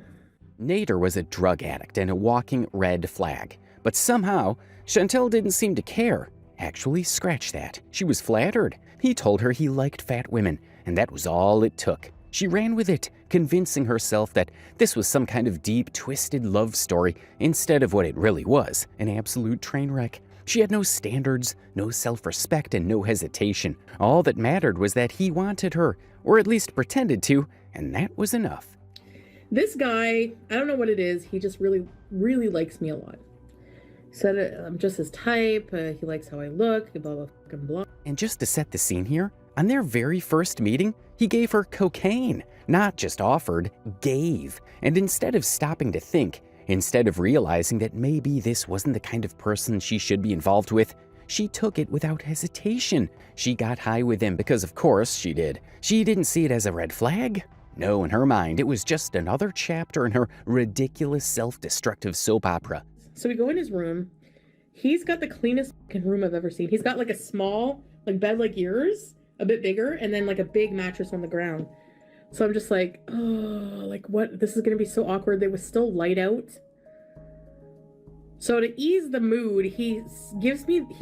Speaker 1: Nader was a drug addict and a walking red flag. But somehow, Chantal didn't seem to care. Actually, scratch that. She was flattered. He told her he liked fat women, and that was all it took. She ran with it, convincing herself that this was some kind of deep, twisted love story instead of what it really was, an absolute train wreck. She had no standards, no self-respect, and no hesitation. All that mattered was that he wanted her, or at least pretended to, and that was enough.
Speaker 2: This guy, I don't know what it is, he just really, really likes me a lot. Said I'm just his type, he likes how I look, blah, blah, fucking blah.
Speaker 1: And just to set the scene here, on their very first meeting, he gave her cocaine. Not just offered, gave. And instead of stopping to think, instead of realizing that maybe this wasn't the kind of person she should be involved with, she took it without hesitation. She got high with him because of course she did. She didn't see it as a red flag. No, in her mind, it was just another chapter in her ridiculous self-destructive soap opera.
Speaker 2: So we go in his room. He's got the cleanest room I've ever seen. He's got like a small bed like yours, a bit bigger, and then like a big mattress on the ground. So I'm just like, oh, like what? This is gonna be so awkward. There was still light out. So to ease the mood, he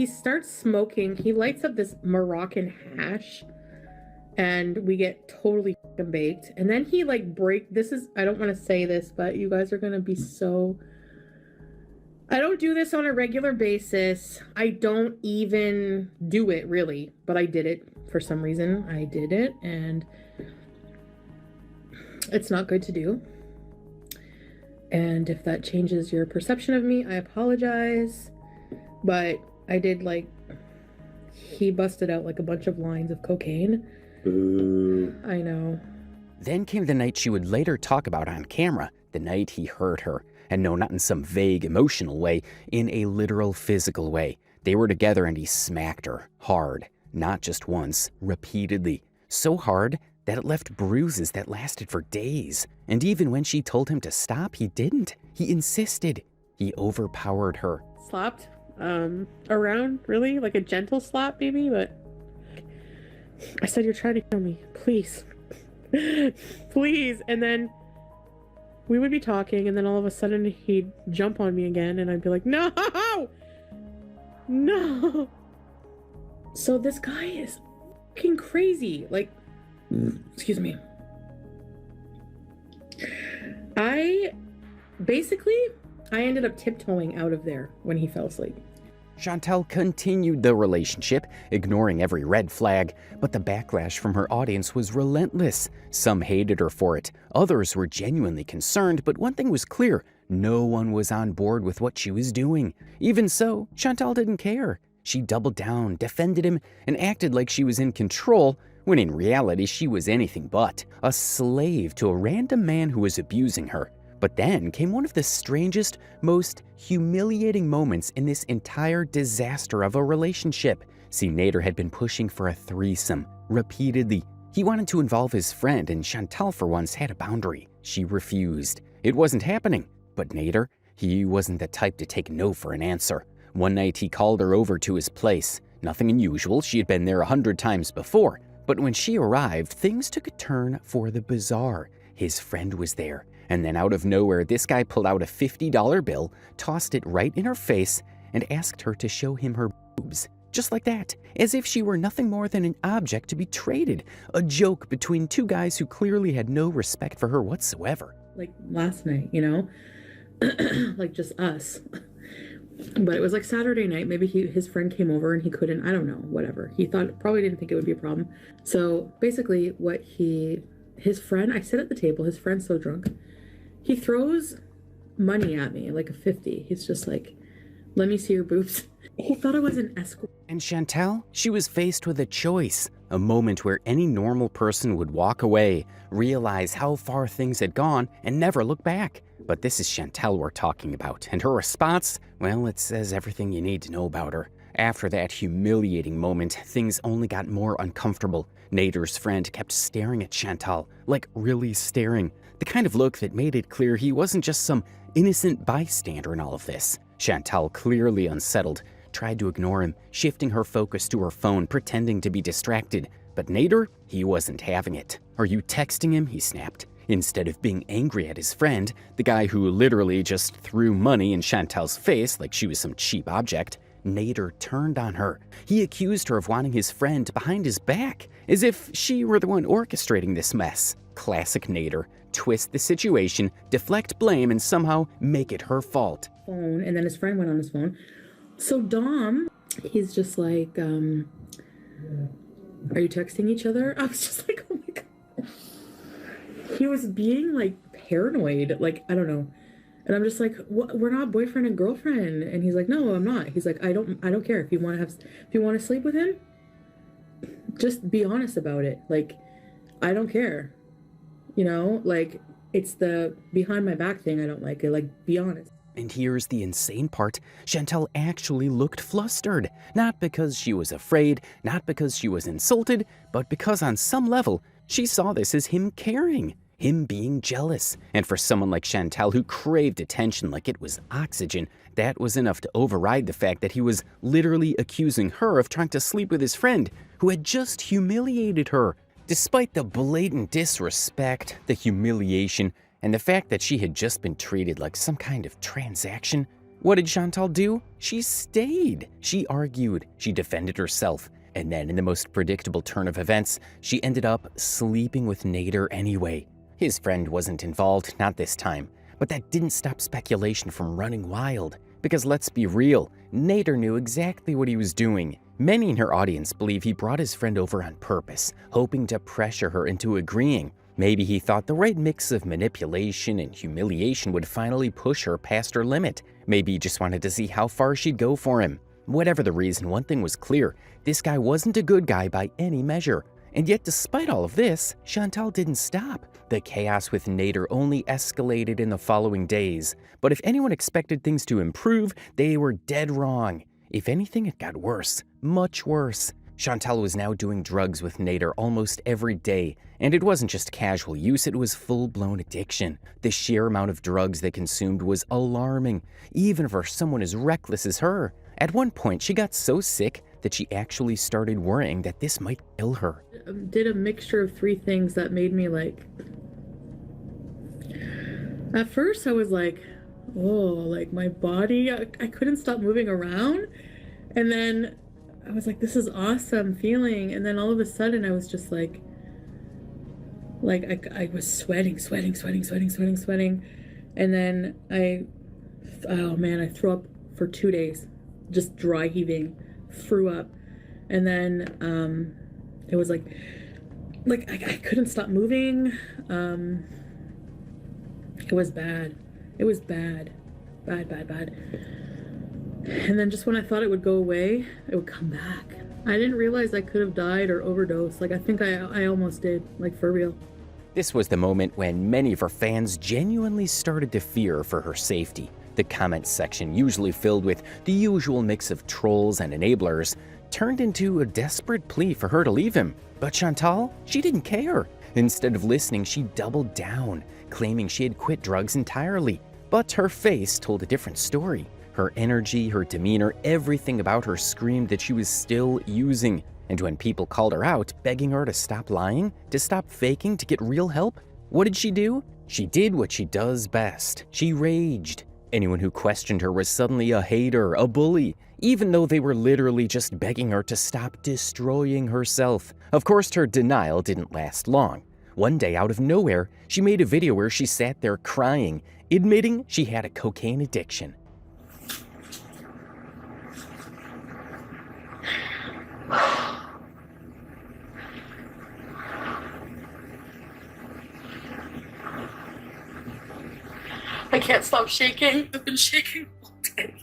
Speaker 2: starts smoking. He lights up this Moroccan hash, and we get totally fucking baked. And then he I don't want to say this, but you guys are gonna be so. I don't do this on a regular basis. I don't even do it really, but I did it for some reason. I did it, and it's not good to do. And if that changes your perception of me, I apologize. But I did he busted out like a bunch of lines of cocaine.
Speaker 5: Ooh.
Speaker 2: I know.
Speaker 1: Then came the night she would later talk about on camera, the night he hurt her. And no, not in some vague emotional way, in a literal physical way. They were together and he smacked her hard, not just once, repeatedly. So hard that it left bruises that lasted for days. And even when she told him to stop, he didn't. He insisted. He overpowered her.
Speaker 2: Slapped around, really? Like a gentle slap maybe, but I said, you're trying to kill me. Please. Please. And then we would be talking and then all of a sudden he'd jump on me again and I'd be like, no! No! So this guy is fucking crazy. Like, excuse me. I ended up tiptoeing out of there when he fell asleep.
Speaker 1: Chantal continued the relationship, ignoring every red flag, but the backlash from her audience was relentless. Some hated her for it, others were genuinely concerned, but one thing was clear, no one was on board with what she was doing. Even so, Chantal didn't care. She doubled down, defended him, and acted like she was in control, when in reality she was anything but a slave to a random man who was abusing her. But then came one of the strangest, most humiliating moments in this entire disaster of a relationship. See, Nader had been pushing for a threesome, repeatedly. He wanted to involve his friend, and Chantal for once had a boundary. She refused. It wasn't happening. But Nader, he wasn't the type to take no for an answer. One night he called her over to his place. Nothing unusual, she had been there 100 times before. But when she arrived, things took a turn for the bizarre. His friend was there. And then out of nowhere, this guy pulled out a $50 bill, tossed it right in her face, and asked her to show him her boobs. Just like that, as if she were nothing more than an object to be traded. A joke between two guys who clearly had no respect for her whatsoever.
Speaker 2: Like last night, you know? Like just us. But it was like Saturday night. Maybe his friend came over and he couldn't, I don't know, whatever. He probably didn't think it would be a problem. So basically his friend, I sit at the table, his friend's so drunk. He throws money at me, like a 50. He's just like, let me see your boobs. He thought I was an escort.
Speaker 1: And Chantal, she was faced with a choice, a moment where any normal person would walk away, realize how far things had gone, and never look back. But this is Chantal we're talking about, and her response, well, it says everything you need to know about her. After that humiliating moment, things only got more uncomfortable. Nader's friend kept staring at Chantal, like really staring. The kind of look that made it clear he wasn't just some innocent bystander in all of this. Chantal, clearly unsettled, tried to ignore him, shifting her focus to her phone, pretending to be distracted. But Nader, he wasn't having it. Are you texting him? He snapped. Instead of being angry at his friend, the guy who literally just threw money in Chantal's face like she was some cheap object, Nader turned on her. He accused her of wanting his friend behind his back, as if she were the one orchestrating this mess. Classic Nader. Twist the situation, deflect blame, and somehow make it her fault.
Speaker 2: Phone, and then his friend went on his phone. So Dom, he's just like, are you texting each other? I was just like, oh my God. He was being like paranoid, like, I don't know. And I'm just like, what? We're not boyfriend and girlfriend. And he's like, no, I'm not. He's like, I don't care if you want to sleep with him, just be honest about it. Like, I don't care. You know, like, it's the behind my back thing I don't like. Like, be honest.
Speaker 1: And here's the insane part. Chantal actually looked flustered. Not because she was afraid, not because she was insulted, but because on some level, she saw this as him caring, him being jealous. And for someone like Chantal who craved attention like it was oxygen, that was enough to override the fact that he was literally accusing her of trying to sleep with his friend who had just humiliated her. Despite the blatant disrespect, the humiliation, and the fact that she had just been treated like some kind of transaction, what did Chantal do? She stayed. She argued. She defended herself. And then, in the most predictable turn of events, she ended up sleeping with Nader anyway. His friend wasn't involved, not this time. But that didn't stop speculation from running wild. Because let's be real, Nader knew exactly what he was doing. Many in her audience believe he brought his friend over on purpose, hoping to pressure her into agreeing. Maybe he thought the right mix of manipulation and humiliation would finally push her past her limit. Maybe he just wanted to see how far she'd go for him. Whatever the reason, one thing was clear. This guy wasn't a good guy by any measure. And yet, despite all of this, Chantal didn't stop. The chaos with Nader only escalated in the following days. But if anyone expected things to improve, they were dead wrong. If anything, it got worse. Much worse. Chantal was now doing drugs with Nader almost every day. And it wasn't just casual use, it was full-blown addiction. The sheer amount of drugs they consumed was alarming, even for someone as reckless as her. At one point, she got so sick that she actually started worrying that this might kill her.
Speaker 2: Did a mixture of 3 things that made me like... At first, I was like, oh, like my body, I couldn't stop moving around. And then I was like, this is awesome feeling. And then all of a sudden, I was just like I was sweating. And then I threw up for 2 days, just dry heaving, threw up. And then it was like I couldn't stop moving. It was bad. It was bad. Bad. And then just when I thought it would go away, it would come back. I didn't realize I could have died or overdosed. Like, I think I almost did, like, for real.
Speaker 1: This was the moment when many of her fans genuinely started to fear for her safety. The comments section, usually filled with the usual mix of trolls and enablers, turned into a desperate plea for her to leave him. But Chantal, she didn't care. Instead of listening, she doubled down, claiming she had quit drugs entirely. But her face told a different story. Her energy, her demeanor, everything about her screamed that she was still using. And when people called her out, begging her to stop lying, to stop faking, to get real help, what did she do? She did what she does best. She raged. Anyone who questioned her was suddenly a hater, a bully, even though they were literally just begging her to stop destroying herself. Of course, her denial didn't last long. One day, out of nowhere, she made a video where she sat there crying, admitting she had a cocaine addiction.
Speaker 6: I can't stop shaking. I've been shaking all day.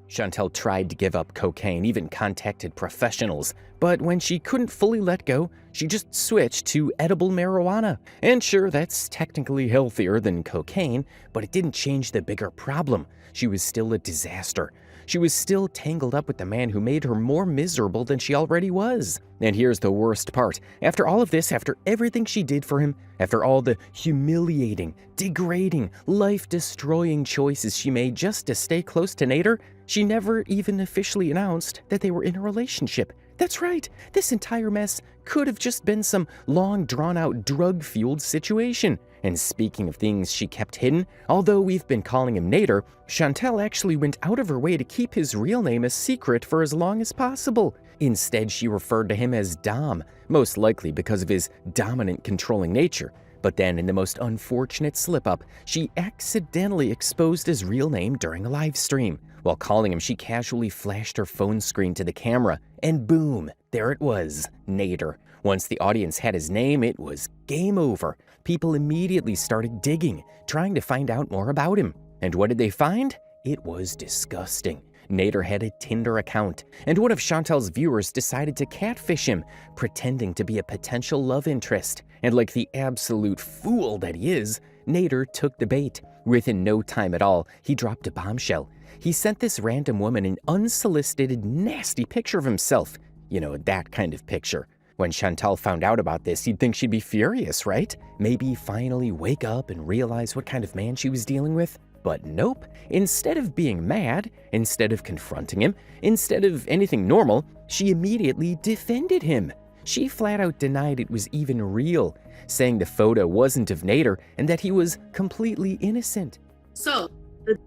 Speaker 1: Chantal tried to give up cocaine, even contacted professionals, but when she couldn't fully let go, she just switched to edible marijuana. And sure, that's technically healthier than cocaine, but it didn't change the bigger problem. She was still a disaster. She was still tangled up with the man who made her more miserable than she already was. And here's the worst part. After all of this, after everything she did for him, after all the humiliating, degrading, life-destroying choices she made just to stay close to Nader, she never even officially announced that they were in a relationship. That's right, this entire mess could have just been some long, drawn-out, drug-fueled situation. And speaking of things she kept hidden, although we've been calling him Nader, Chantal actually went out of her way to keep his real name a secret for as long as possible. Instead, she referred to him as Dom, most likely because of his dominant, controlling nature. But then, in the most unfortunate slip-up, she accidentally exposed his real name during a live stream. While calling him, she casually flashed her phone screen to the camera, and boom, there it was, Nader. Once the audience had his name, it was game over. People immediately started digging, trying to find out more about him. And what did they find? It was disgusting. Nader had a Tinder account, and one of Chantal's viewers decided to catfish him, pretending to be a potential love interest. And like the absolute fool that he is, Nader took the bait. Within no time at all, he dropped a bombshell. He sent this random woman an unsolicited, nasty picture of himself. You know, that kind of picture. When Chantal found out about this, you'd think she'd be furious, right? Maybe finally wake up and realize what kind of man she was dealing with. But nope. Instead of being mad, instead of confronting him, instead of anything normal, she immediately defended him. She flat out denied it was even real, saying the photo wasn't of Nader and that he was completely innocent.
Speaker 2: So, it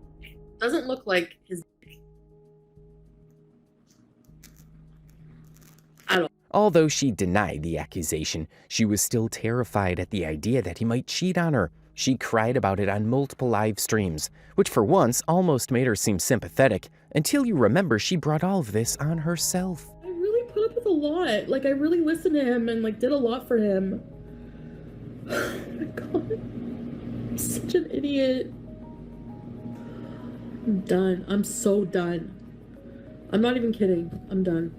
Speaker 2: doesn't look like his at all.
Speaker 1: Although she denied the accusation, she was still terrified at the idea that he might cheat on her. She cried about it on multiple live streams, which for once almost made her seem sympathetic, until you remember she brought all of this on herself.
Speaker 2: I really put up with a lot. Like, I really listened to him and, like, did a lot for him. Oh my god. I'm such an idiot. I'm done. I'm so done. I'm not even kidding. I'm done.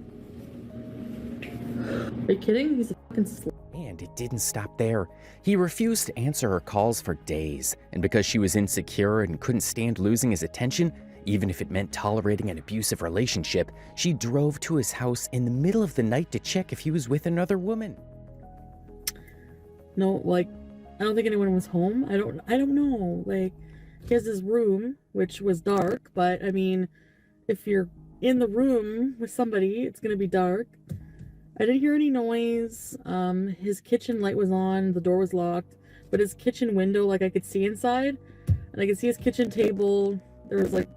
Speaker 2: Are you kidding? He's a fucking
Speaker 1: And it didn't stop there. He refused to answer her calls for days, and because she was insecure and couldn't stand losing his attention, even if it meant tolerating an abusive relationship, she drove to his house in the middle of the night to check if he was with another woman.
Speaker 2: No, like, I don't think anyone was home. I don't know. Like, he has his room, which was dark, but I mean, if you're in the room with somebody, it's gonna be dark. I didn't hear any noise. His kitchen light was on, the door was locked, but his kitchen window, like, I could see inside, and I could see his kitchen table. There was, like,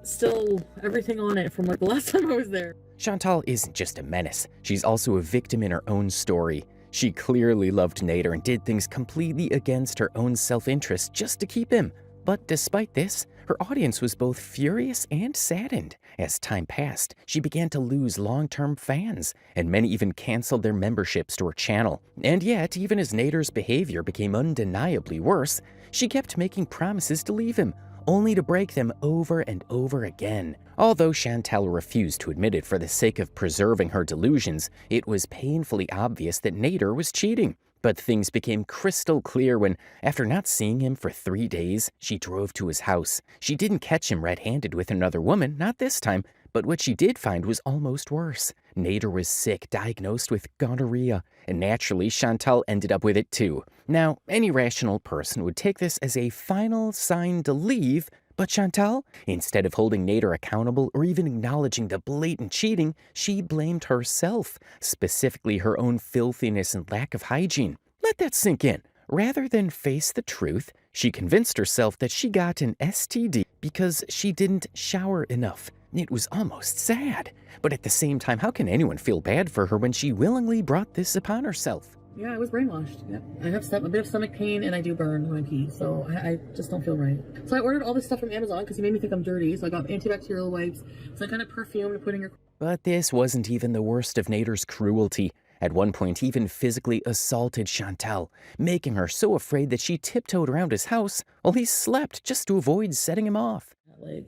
Speaker 2: still everything on it from, like, the last time I was there.
Speaker 1: Chantal isn't just a menace, she's also a victim in her own story. She clearly loved Nader and did things completely against her own self-interest just to keep him. But despite this, her audience was both furious and saddened. As time passed, she began to lose long-term fans, and many even canceled their memberships to her channel. And yet, even as Nader's behavior became undeniably worse, she kept making promises to leave him, only to break them over and over again. Although Chantal refused to admit it for the sake of preserving her delusions, it was painfully obvious that Nader was cheating. But things became crystal clear when, after not seeing him for 3 days, she drove to his house. She didn't catch him red-handed with another woman, not this time, but what she did find was almost worse. Nader was sick, diagnosed with gonorrhea, and naturally Chantal ended up with it too. Now, any rational person would take this as a final sign to leave, but Chantal, instead of holding Nader accountable or even acknowledging the blatant cheating, she blamed herself, specifically her own filthiness and lack of hygiene. Let that sink in. Rather than face the truth, she convinced herself that she got an STD because she didn't shower enough. It was almost sad. But at the same time, how can anyone feel bad for her when she willingly brought this upon herself?
Speaker 2: Yeah, I was brainwashed. Yep. I have a bit of stomach pain and I do burn when I pee, so I just don't feel right. So I ordered all this stuff from Amazon because he made me think I'm dirty, so I got antibacterial wipes, some kind of perfume to put in your...
Speaker 1: But this wasn't even the worst of Nader's cruelty. At one point, he even physically assaulted Chantal, making her so afraid that she tiptoed around his house while he slept just to avoid setting him off.
Speaker 2: Like,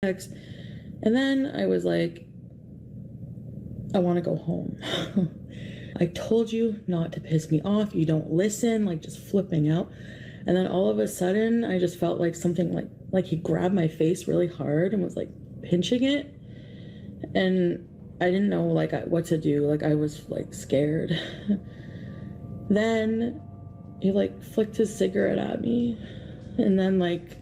Speaker 2: and then I was like, I want to go home. I told you not to piss me off. You don't listen, like just flipping out. And then all of a sudden, I just felt like something like he grabbed my face really hard and was like pinching it. And I didn't know like what to do. Like I was like scared. Then he like flicked his cigarette at me. And then like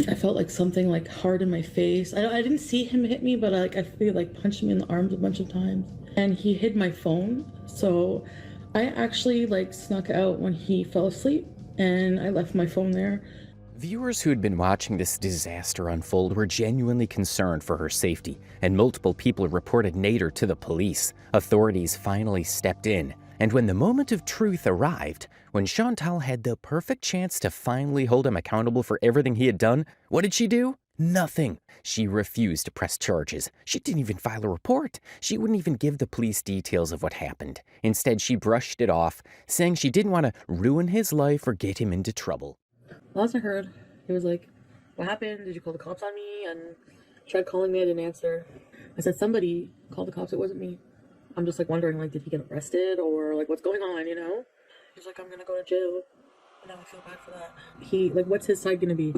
Speaker 2: I felt like something like hard in my face. I didn't see him hit me, but I feel like punched me in the arms a bunch of times. And he hid my phone, so I actually like snuck out when he fell asleep, and I left my phone there.
Speaker 1: Viewers who had been watching this disaster unfold were genuinely concerned for her safety, and multiple people reported Nader to the police. Authorities finally stepped in, and when the moment of truth arrived, when Chantal had the perfect chance to finally hold him accountable for everything he had done, what did she do? Nothing. She refused to press charges. She didn't even file a report. She wouldn't even give the police details of what happened. Instead, she brushed it off, saying she didn't want to ruin his life or get him into trouble.
Speaker 2: Last I heard, he was like, what happened? Did you call the cops on me? And tried calling me, I didn't answer. I said, somebody called the cops, it wasn't me. I'm just like wondering, like, did he get arrested or like what's going on, you know? He's like, I'm gonna go to jail. And now I feel bad for that. He, like, what's his side gonna be?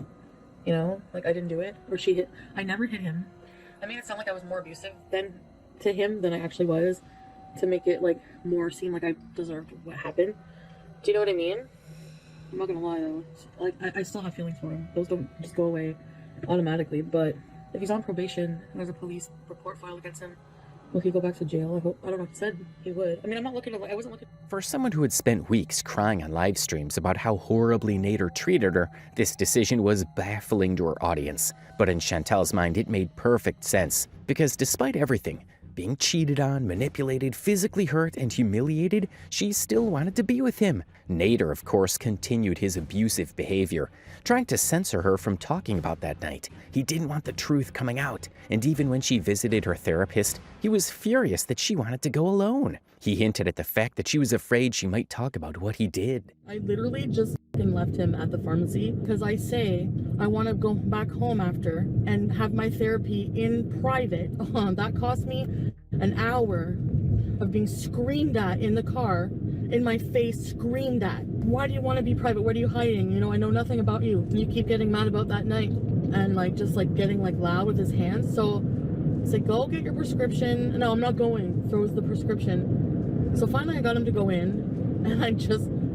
Speaker 2: You know, like I didn't do it, or she hit. I never hit him. I made it sound like I was more abusive to him than I actually was, to make it like more seem like I deserved what happened. Do you know what I mean? I'm not gonna lie though. Like I still have feelings for him. Those don't just go away automatically. But if he's on probation and there's a police report filed against him, will he go back to jail? I hope. I don't know. He said he would. I mean, I'm not looking to. I wasn't looking.
Speaker 1: For someone who had spent weeks crying on live streams about how horribly Nader treated her, this decision was baffling to her audience. But in Chantal's mind, it made perfect sense. Because despite everything, being cheated on, manipulated, physically hurt, and humiliated, she still wanted to be with him. Nader, of course, continued his abusive behavior, trying to censor her from talking about that night. He didn't want the truth coming out, and even when she visited her therapist, he was furious that she wanted to go alone. He hinted at the fact that she was afraid she might talk about what he did.
Speaker 8: I literally just left him at the pharmacy because I say I want to go back home after and have my therapy in private. That cost me an hour of being screamed at in the car, in my face, screamed at. Why do you want to be private? What are you hiding? You know, I know nothing about you. You keep getting mad about that night and like just like getting like loud with his hands. So it's like, go get your prescription. No, I'm not going. Throws the prescription. So finally I got him to go in and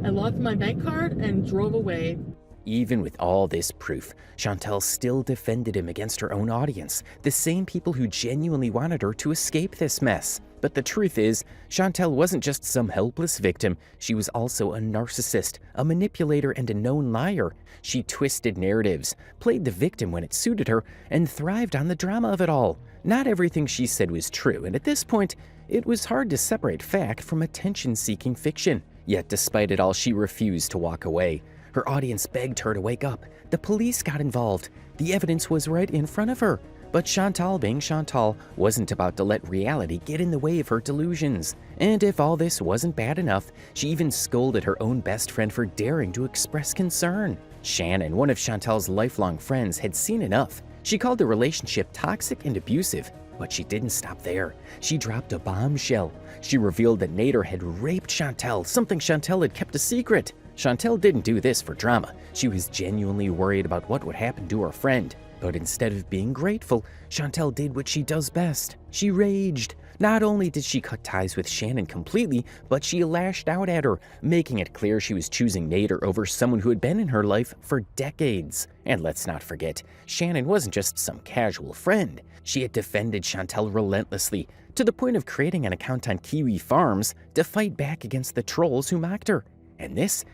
Speaker 8: I locked my bank card and drove away.
Speaker 1: Even with all this proof, Chantal still defended him against her own audience, the same people who genuinely wanted her to escape this mess. But the truth is, Chantal wasn't just some helpless victim, she was also a narcissist, a manipulator, and a known liar. She twisted narratives, played the victim when it suited her, and thrived on the drama of it all. Not everything she said was true, and at this point, it was hard to separate fact from attention-seeking fiction. Yet despite it all, she refused to walk away. Her audience begged her to wake up. The police got involved. The evidence was right in front of her. But Chantal, being Chantal, wasn't about to let reality get in the way of her delusions. And if all this wasn't bad enough, she even scolded her own best friend for daring to express concern. Shannon, one of Chantal's lifelong friends, had seen enough. She called the relationship toxic and abusive. But she didn't stop there. She dropped a bombshell. She revealed that Nader had raped Chantal, something Chantal had kept a secret. Chantal didn't do this for drama. She was genuinely worried about what would happen to her friend. But instead of being grateful, Chantal did what she does best. She raged. Not only did she cut ties with Shannon completely, but she lashed out at her, making it clear she was choosing Nader over someone who had been in her life for decades. And let's not forget, Shannon wasn't just some casual friend. She had defended Chantal relentlessly, to the point of creating an account on Kiwi Farms to fight back against the trolls who mocked her. And this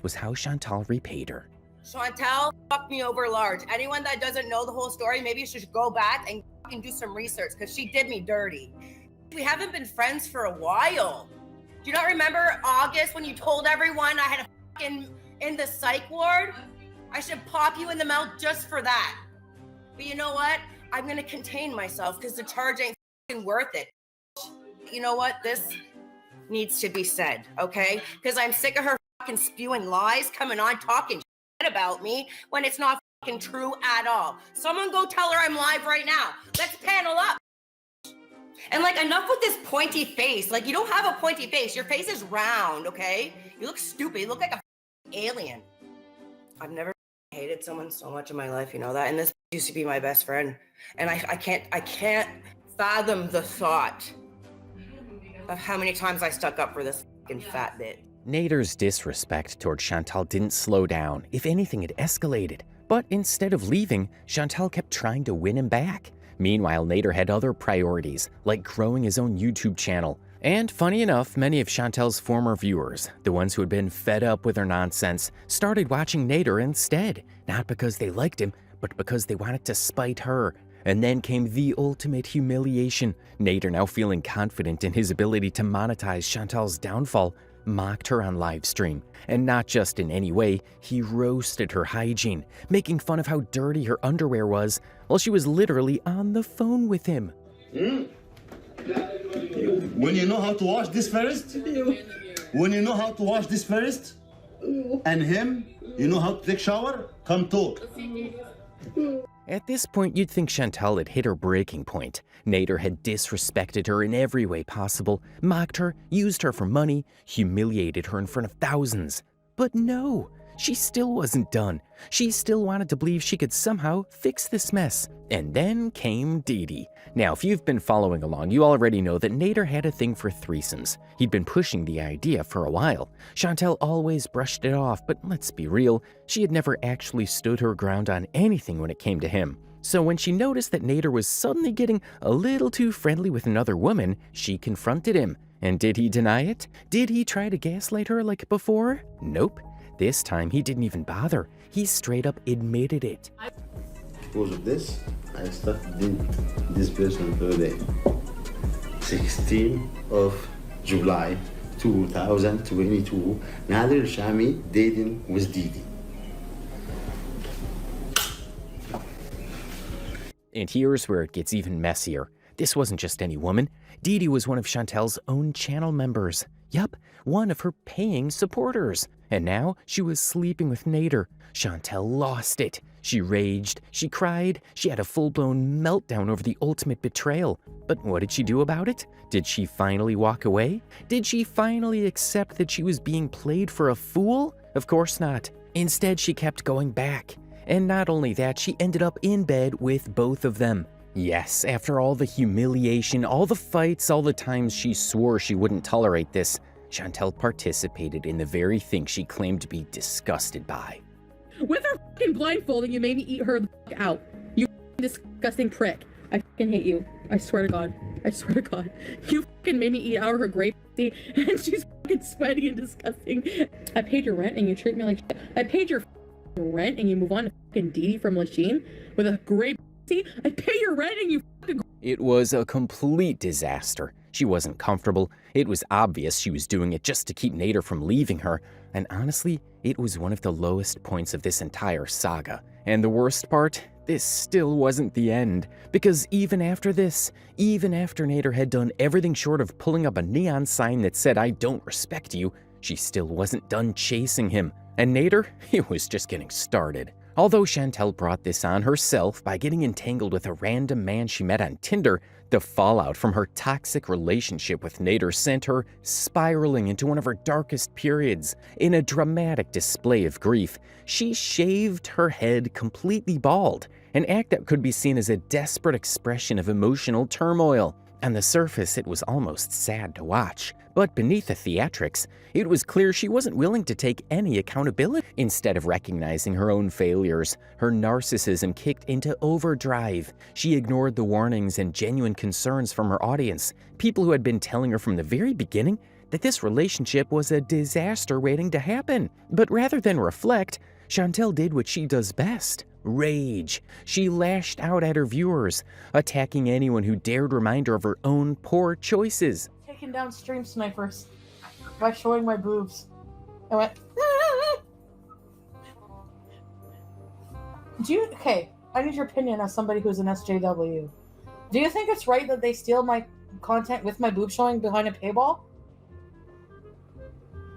Speaker 1: was how Chantal repaid her.
Speaker 9: Chantal fucked me over large. Anyone that doesn't know the whole story, maybe you should go back and fucking do some research because she did me dirty. We haven't been friends for a while. Do you not remember August when you told everyone I had a fucking in the psych ward? I should pop you in the mouth just for that. But you know what? I'm gonna contain myself because the charge ain't fucking worth it. You know what? This needs to be said, okay? Because I'm sick of her fucking spewing lies, coming on talking shit about me when it's not fucking true at all. Someone go tell her I'm live right now. Let's panel up. And like, enough with this pointy face. Like, you don't have a pointy face. Your face is round, okay? You look stupid. You look like a alien. I've never hated someone so much in my life, you know that? And this used to be my best friend. And I can't fathom the thought of how many times I stuck up for this fucking fat bit.
Speaker 1: Nader's disrespect toward Chantal didn't slow down. If anything, it escalated. But instead of leaving, Chantal kept trying to win him back. Meanwhile, Nader had other priorities, like growing his own YouTube channel. And funny enough, many of Chantal's former viewers, the ones who had been fed up with her nonsense, started watching Nader instead. Not because they liked him, but because they wanted to spite her. And then came the ultimate humiliation. Nader, now feeling confident in his ability to monetize Chantal's downfall, mocked her on livestream. And not just in any way, he roasted her hygiene, making fun of how dirty her underwear was while she was literally on the phone with him.
Speaker 10: When you know how to wash this first, when you know how to wash this first, and him, you know how to take shower, come talk.
Speaker 1: At this point, you'd think Chantal had hit her breaking point. Nader had disrespected her in every way possible, mocked her, used her for money, humiliated her in front of thousands. But no, she still wasn't done. She still wanted to believe she could somehow fix this mess. And then came Didi. Now, if you've been following along, you already know that Nader had a thing for threesomes. He'd been pushing the idea for a while. Chantal always brushed it off, but let's be real, she had never actually stood her ground on anything when it came to him. So when she noticed that Nader was suddenly getting a little too friendly with another woman, she confronted him. And did he deny it? Did he try to gaslight her like before? Nope. This time, he didn't even bother. He straight up admitted it.
Speaker 10: Because of this, I started dating this person today. 16th of July 2022, Nader Shami dating with Didi.
Speaker 1: And here's where it gets even messier. This wasn't just any woman. Dee was one of Chantal's own channel members. Yup, one of her paying supporters. And now she was sleeping with Nader. Chantal lost it. She raged, she cried, she had a full-blown meltdown over the ultimate betrayal. But what did she do about it? Did she finally walk away? Did she finally accept that she was being played for a fool? Of course not. Instead, she kept going back. And not only that, she ended up in bed with both of them. Yes, after all the humiliation, all the fights, all the times she swore she wouldn't tolerate this, Chantal participated in the very thing she claimed to be disgusted by.
Speaker 8: With her fucking blindfolding, you made me eat her the fuck out. You disgusting prick. I fucking hate you. I swear to God. I swear to God. You fucking made me eat out of her grape and she's fucking sweaty and disgusting. I paid your rent and you treat me like shit. I paid your rent and you move on to fucking Dee from Lachine with a grape. I pay your rent and you fucking...
Speaker 1: It was a complete disaster. She wasn't comfortable. It was obvious she was doing it just to keep Nader from leaving her. And honestly, it was one of the lowest points of this entire saga. And the worst part, this still wasn't the end. Because even after this, even after Nader had done everything short of pulling up a neon sign that said, "I don't respect you," she still wasn't done chasing him. And Nader, he was just getting started. Although Chantal brought this on herself by getting entangled with a random man she met on Tinder, the fallout from her toxic relationship with Nader sent her spiraling into one of her darkest periods. In a dramatic display of grief, she shaved her head completely bald, an act that could be seen as a desperate expression of emotional turmoil. On the surface, it was almost sad to watch, but beneath the theatrics, it was clear she wasn't willing to take any accountability. Instead of recognizing her own failures, her narcissism kicked into overdrive. She ignored the warnings and genuine concerns from her audience, people who had been telling her from the very beginning that this relationship was a disaster waiting to happen. But rather than reflect, Chantal did what she does best. Rage. She lashed out at her viewers, attacking anyone who dared remind her of her own poor choices.
Speaker 6: Taking down stream snipers by showing my boobs. I went, okay, I need your opinion as somebody who's an SJW. Do you think it's right that they steal my content with my boob showing behind a paywall?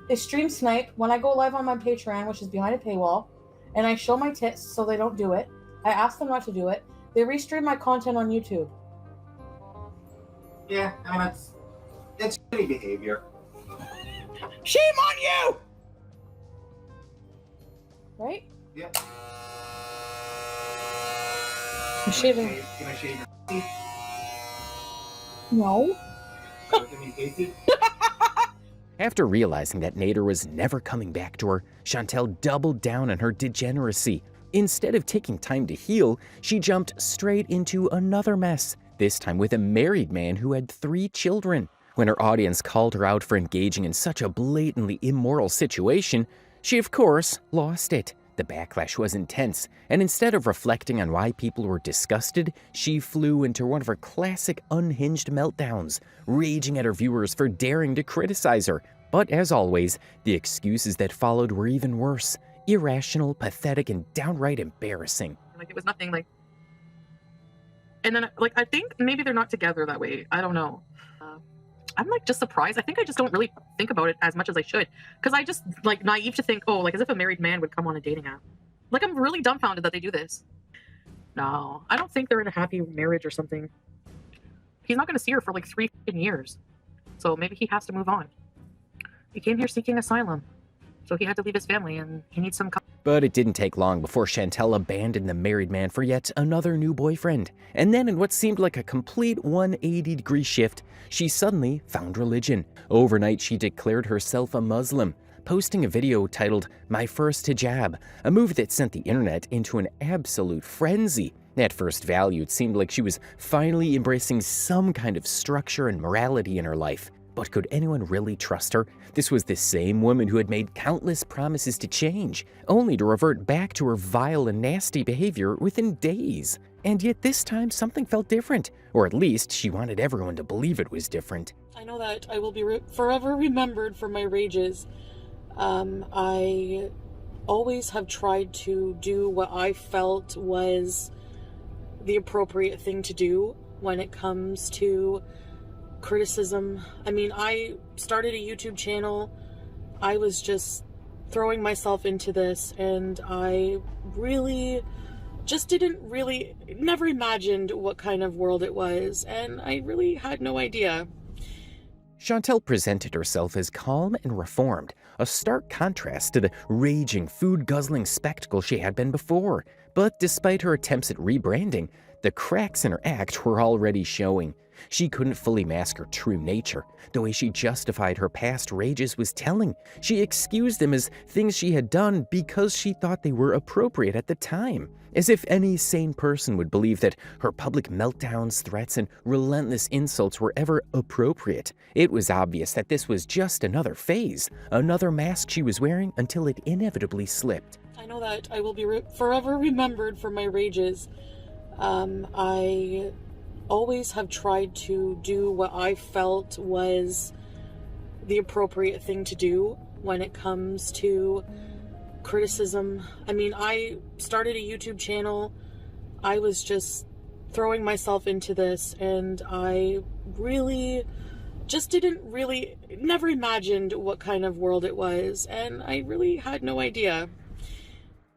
Speaker 6: They stream snipe when I go live on my Patreon, which is behind a paywall, and I show my tits so they don't do it. I ask them not to do it. They restream my content on YouTube.
Speaker 7: Yeah, I mean, it's shitty behavior.
Speaker 6: Shame on you! Right?
Speaker 7: Yeah.
Speaker 6: I'm shaving.
Speaker 7: Can I shave your teeth?
Speaker 6: No.
Speaker 1: After realizing that Nader was never coming back to her, Chantal doubled down on her degeneracy. Instead of taking time to heal, she jumped straight into another mess, this time with a married man who had 3 children. When her audience called her out for engaging in such a blatantly immoral situation, she of course lost it. The backlash was intense, and instead of reflecting on why people were disgusted, she flew into one of her classic unhinged meltdowns, raging at her viewers for daring to criticize her. But as always, the excuses that followed were even worse. Irrational, pathetic, and downright embarrassing.
Speaker 8: Like, it was nothing, like... And then, like, I think maybe they're not together that way. I don't know. I'm, like, just surprised. I think I just don't really think about it as much as I should. Because I just, like, naive to think, oh, like, as if a married man would come on a dating app. Like, I'm really dumbfounded that they do this. No, I don't think they're in a happy marriage or something. He's not going to see her for, like, 3 years. So maybe he has to move on. He came here seeking asylum. So he had to leave his family, and he needs some...
Speaker 1: But it didn't take long before Chantal abandoned the married man for yet another new boyfriend. And then in what seemed like a complete 180-degree shift, she suddenly found religion. Overnight, she declared herself a Muslim, posting a video titled "My First Hijab," a move that sent the internet into an absolute frenzy. At first value, it seemed like she was finally embracing some kind of structure and morality in her life. But could anyone really trust her? This was the same woman who had made countless promises to change, only to revert back to her vile and nasty behavior within days. And yet this time something felt different, or at least she wanted everyone to believe it was different.
Speaker 8: I know that I will be forever remembered for my rages. I always have tried to do what I felt was the appropriate thing to do. when it comes to criticism. I mean, I started a YouTube channel. I was just throwing myself into this, and I really just never imagined what kind of world it was, and I really had no idea.
Speaker 1: Chantal presented herself as calm and reformed, a stark contrast to the raging, food-guzzling spectacle she had been before. But despite her attempts at rebranding, the cracks in her act were already showing. She couldn't fully mask her true nature. The way she justified her past rages was telling. She excused them as things she had done because she thought they were appropriate at the time. As if any sane person would believe that her public meltdowns, threats, and relentless insults were ever appropriate. It was obvious that this was just another phase, another mask she was wearing until it inevitably slipped.
Speaker 8: I know that I will be forever remembered for my rages. I always have tried to do what I felt was the appropriate thing to do when it comes to criticism. I mean, I started a YouTube channel. I was just throwing myself into this, and I really just never imagined what kind of world it was, and I really had no idea.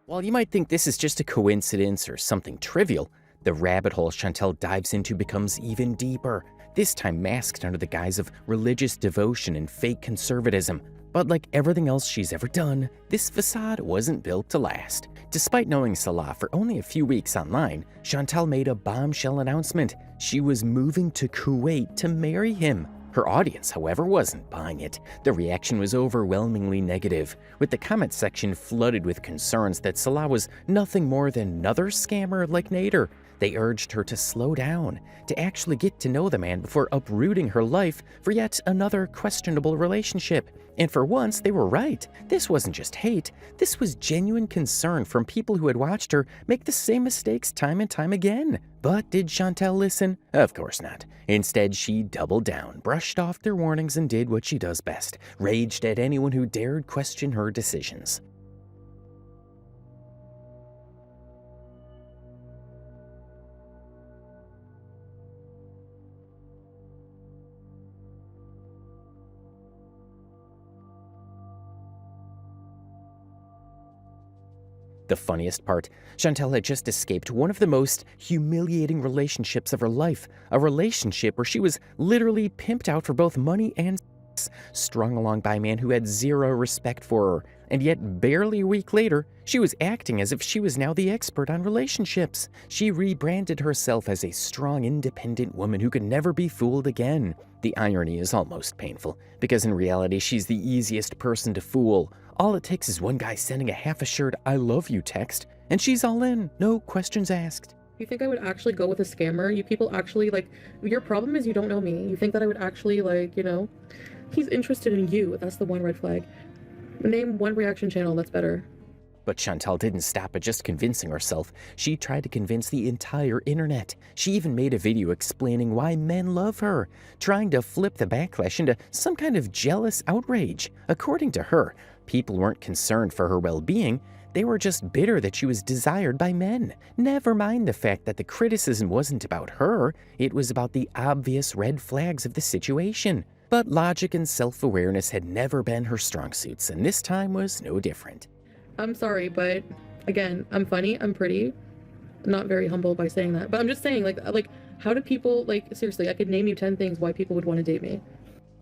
Speaker 1: While you might think this is just a coincidence or something trivial, the rabbit hole Chantal dives into becomes even deeper, this time masked under the guise of religious devotion and fake conservatism. But like everything else she's ever done, this facade wasn't built to last. Despite knowing Salah for only a few weeks online, Chantal made a bombshell announcement. She was moving to Kuwait to marry him. Her audience, however, wasn't buying it. The reaction was overwhelmingly negative, with the comment section flooded with concerns that Salah was nothing more than another scammer like Nader. They urged her to slow down, to actually get to know the man before uprooting her life for yet another questionable relationship. And for once, they were right. This wasn't just hate, this was genuine concern from people who had watched her make the same mistakes time and time again. But did Chantal listen? Of course not. Instead, she doubled down, brushed off their warnings, and did what she does best, raged at anyone who dared question her decisions. The funniest part, Chantal had just escaped one of the most humiliating relationships of her life, a relationship where she was literally pimped out for both money and sex, strung along by a man who had zero respect for her, and yet barely a week later, she was acting as if she was now the expert on relationships. She rebranded herself as a strong, independent woman who could never be fooled again. The irony is almost painful, because in reality, she's the easiest person to fool. All it takes is one guy sending a half-assured "I love you" text, and she's all in, no questions asked.
Speaker 2: You think I would actually go with a scammer? You people actually, your problem is you don't know me. You think that I would actually, he's interested in you. That's the one red flag. Name one reaction channel that's better.
Speaker 1: But Chantal didn't stop at just convincing herself. She tried to convince the entire internet. She even made a video explaining why men love her, trying to flip the backlash into some kind of jealous outrage. According to her, people weren't concerned for her well-being. They were just bitter that she was desired by men. Never mind the fact that the criticism wasn't about her. It was about the obvious red flags of the situation. But logic and self-awareness had never been her strong suits, and this time was no different.
Speaker 2: I'm sorry, but again, I'm funny, I'm pretty. Not very humble by saying that, but I'm just saying, how do people, seriously, I could name you 10 things why people would want to date me.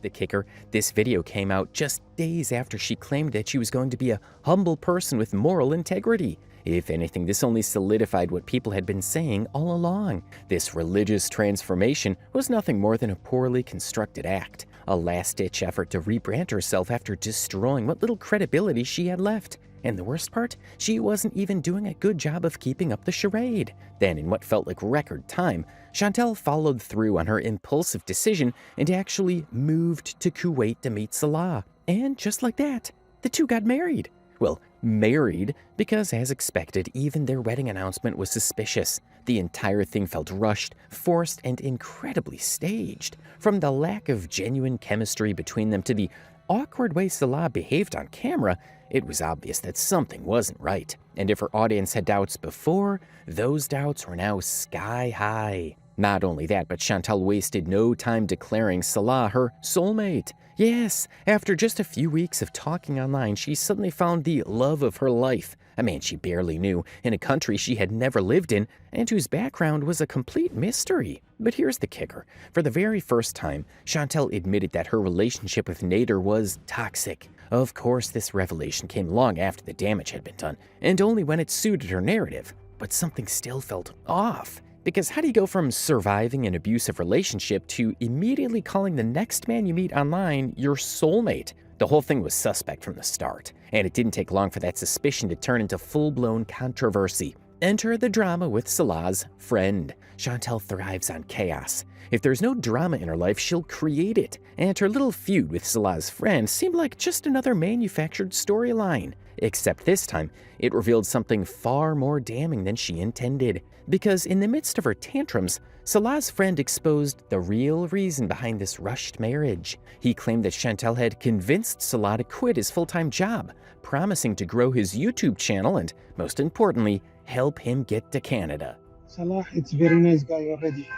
Speaker 1: The kicker, this video came out just days after she claimed that she was going to be a humble person with moral integrity. If anything, this only solidified what people had been saying all along. This religious transformation was nothing more than a poorly constructed act, a last-ditch effort to rebrand herself after destroying what little credibility she had left. And the worst part, she wasn't even doing a good job of keeping up the charade. Then, in what felt like record time, Chantal followed through on her impulsive decision and actually moved to Kuwait to meet Salah. And just like that, the two got married. Well, married, because as expected, even their wedding announcement was suspicious. The entire thing felt rushed, forced, and incredibly staged. From the lack of genuine chemistry between them to the awkward way Salah behaved on camera, it was obvious that something wasn't right. And if her audience had doubts before, those doubts were now sky high. Not only that, but Chantal wasted no time declaring Salah her soulmate. Yes, after just a few weeks of talking online, she suddenly found the love of her life, a man she barely knew, in a country she had never lived in, and whose background was a complete mystery. But here's the kicker. For the very first time, Chantal admitted that her relationship with Nader was toxic. Of course, this revelation came long after the damage had been done, and only when it suited her narrative. But something still felt off. Because how do you go from surviving an abusive relationship to immediately calling the next man you meet online your soulmate? The whole thing was suspect from the start, and it didn't take long for that suspicion to turn into full-blown controversy. Enter the drama with Salah's friend. Chantal thrives on chaos. If there's no drama in her life, she'll create it, and her little feud with Salah's friend seemed like just another manufactured storyline. Except this time, it revealed something far more damning than she intended. Because in the midst of her tantrums, Salah's friend exposed the real reason behind this rushed marriage. He claimed that Chantal had convinced Salah to quit his full-time job, promising to grow his YouTube channel and, most importantly, help him get to Canada.
Speaker 11: Salah, it's very nice guy already.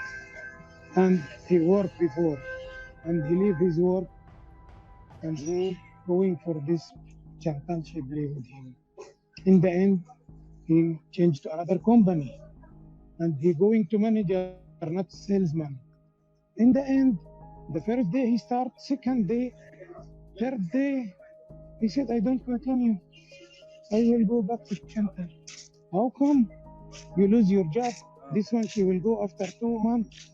Speaker 11: And he worked before. And he leave his work. And he going for this Chantal, she play with him. In the end, he changed to another company. And he going to manager, not salesman. In the end, the first day he start, second day, third day, he said, I don't continue. I will go back to Chantal. How come? You lose your job. This one, she will go after 2 months.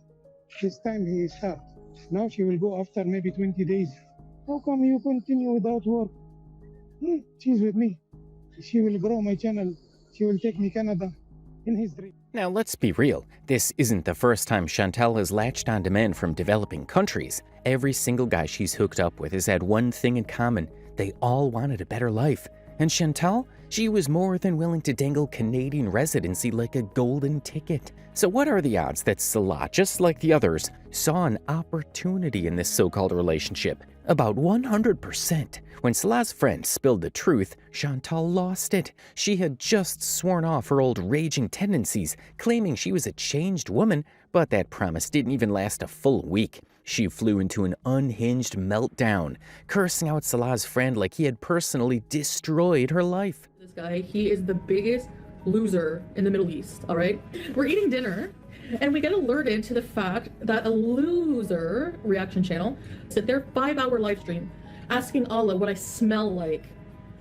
Speaker 11: This time he start. Now she will go after maybe 20 days. How come you continue without work? She's with me. She will grow my channel. She will take me Canada in his dream.
Speaker 1: Now, let's be real. This isn't the first time Chantal has latched onto men from developing countries. Every single guy she's hooked up with has had one thing in common. They all wanted a better life. And Chantal, she was more than willing to dangle Canadian residency like a golden ticket. So what are the odds that Salah, just like the others, saw an opportunity in this so-called relationship? About 100%. When Salah's friend spilled the truth, Chantal lost it. She had just sworn off her old raging tendencies, claiming she was a changed woman, but that promise didn't even last a full week. She flew into an unhinged meltdown, cursing out Salah's friend like he had personally destroyed her life.
Speaker 8: This guy, he is the biggest loser in the Middle East, all right? We're eating dinner, and we get alerted to the fact that a loser reaction channel sit there 5-hour live stream asking Allah what I smell like.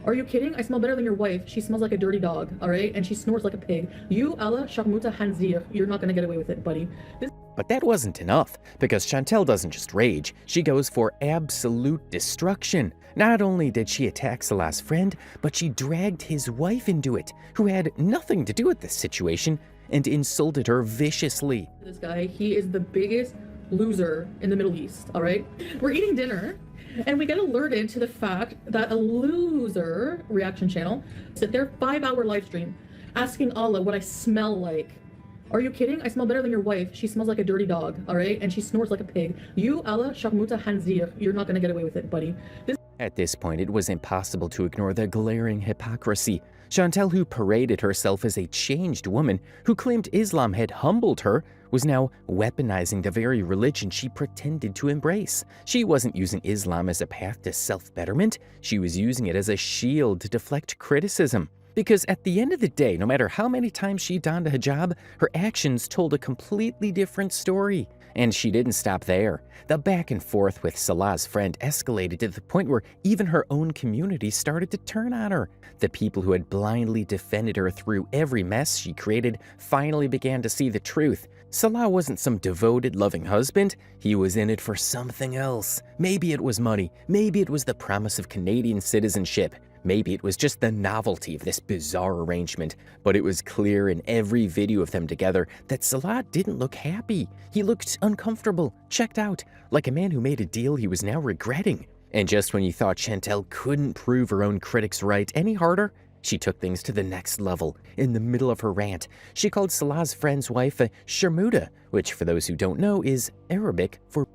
Speaker 8: Are you kidding? I smell better than your wife. She smells like a dirty dog, all right? And she snores like a pig. You, Allah, sharmuta hanzir. You're not gonna get away with it, buddy.
Speaker 1: But that wasn't enough, because Chantal doesn't just rage, she goes for absolute destruction. Not only did she attack Salah's friend, but she dragged his wife into it, who had nothing to do with this situation, and insulted her viciously.
Speaker 8: This guy, he is the biggest loser in the Middle East, all right? We're eating dinner, and we get alerted to the fact that a loser reaction channel sit there 5-hour live stream asking Allah what I smell like. Are you kidding? I smell better than your wife. She smells like a dirty dog, all right? And she snores like a pig. You, Allah, sharmuta hanzir. You're not gonna get away with it, buddy.
Speaker 1: At this point, it was impossible to ignore the glaring hypocrisy. Chantal, who paraded herself as a changed woman, who claimed Islam had humbled her, was now weaponizing the very religion she pretended to embrace. She wasn't using Islam as a path to self-betterment. She was using it as a shield to deflect criticism. Because at the end of the day, no matter how many times she donned a hijab, her actions told a completely different story. And she didn't stop there. The back and forth with Salah's friend escalated to the point where even her own community started to turn on her. The people who had blindly defended her through every mess she created finally began to see the truth. Salah wasn't some devoted, loving husband. He was in it for something else. Maybe it was money. Maybe it was the promise of Canadian citizenship. Maybe it was just the novelty of this bizarre arrangement, but it was clear in every video of them together that Salah didn't look happy. He looked uncomfortable, checked out, like a man who made a deal he was now regretting. And just when you thought Chantal couldn't prove her own critics right any harder, she took things to the next level. In the middle of her rant, she called Salah's friend's wife a sharmuta, which for those who don't know is Arabic for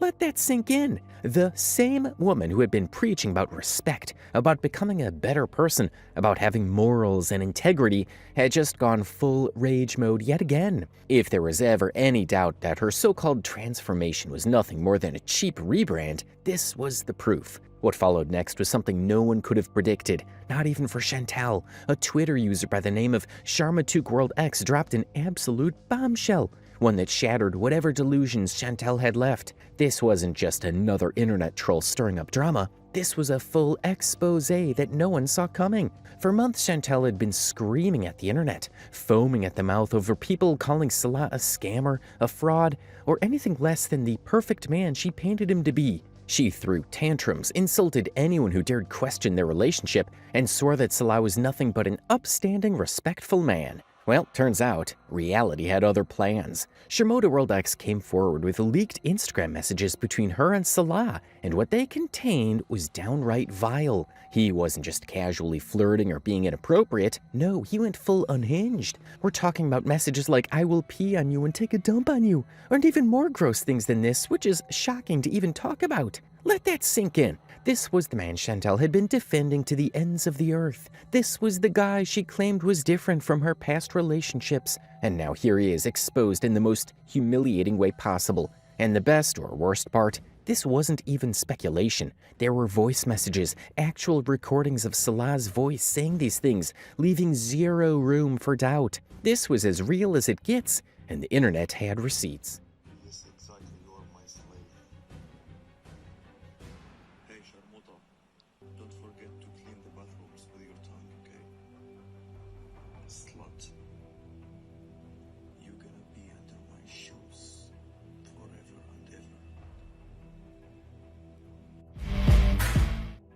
Speaker 1: Let that sink in. The same woman who had been preaching about respect, about becoming a better person, about having morals and integrity, had just gone full rage mode yet again. If there was ever any doubt that her so-called transformation was nothing more than a cheap rebrand, this was the proof. What followed next was something no one could have predicted, not even for Chantal. A Twitter user by the name of Sharmatukworldx dropped an absolute bombshell, one that shattered whatever delusions Chantal had left. This wasn't just another internet troll stirring up drama. This was a full expose that no one saw coming. For months, Chantal had been screaming at the internet, foaming at the mouth over people calling Salah a scammer, a fraud, or anything less than the perfect man she painted him to be. She threw tantrums, insulted anyone who dared question their relationship, and swore that Salah was nothing but an upstanding, respectful man. Well, turns out, reality had other plans. SharmodaWorldX came forward with leaked Instagram messages between her and Salah, and what they contained was downright vile. He wasn't just casually flirting or being inappropriate. No, he went full unhinged. We're talking about messages like, "I will pee on you and take a dump on you," and even more gross things than this, which is shocking to even talk about. Let that sink in. This was the man Chantal had been defending to the ends of the earth. This was the guy she claimed was different from her past relationships. And now here he is, exposed in the most humiliating way possible. And the best or worst part, this wasn't even speculation. There were voice messages, actual recordings of Salah's voice saying these things, leaving zero room for doubt. This was as real as it gets, and the internet had receipts.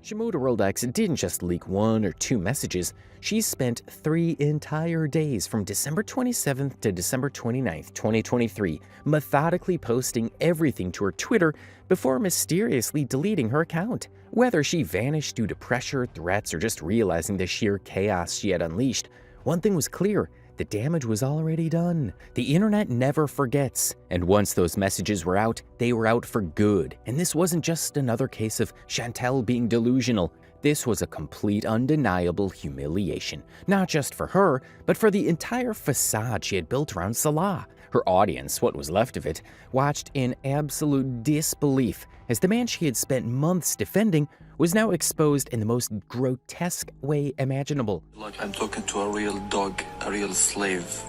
Speaker 1: SharmodaWorldX didn't just leak 1 or 2 messages, she spent 3 entire days from December 27th to December 29th, 2023, methodically posting everything to her Twitter before mysteriously deleting her account. Whether she vanished due to pressure, threats, or just realizing the sheer chaos she had unleashed, one thing was clear: the damage was already done. The internet never forgets. And once those messages were out, they were out for good. And this wasn't just another case of Chantal being delusional. This was a complete, undeniable humiliation. Not just for her, but for the entire facade she had built around Salah. Her audience, what was left of it, watched in absolute disbelief as the man she had spent months defending was now exposed in the most grotesque way imaginable.
Speaker 12: Like I'm talking to a real dog, a real slave,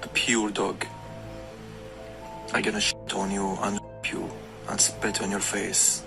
Speaker 12: a pure dog. I'm gonna shit on you and you and spit on your face.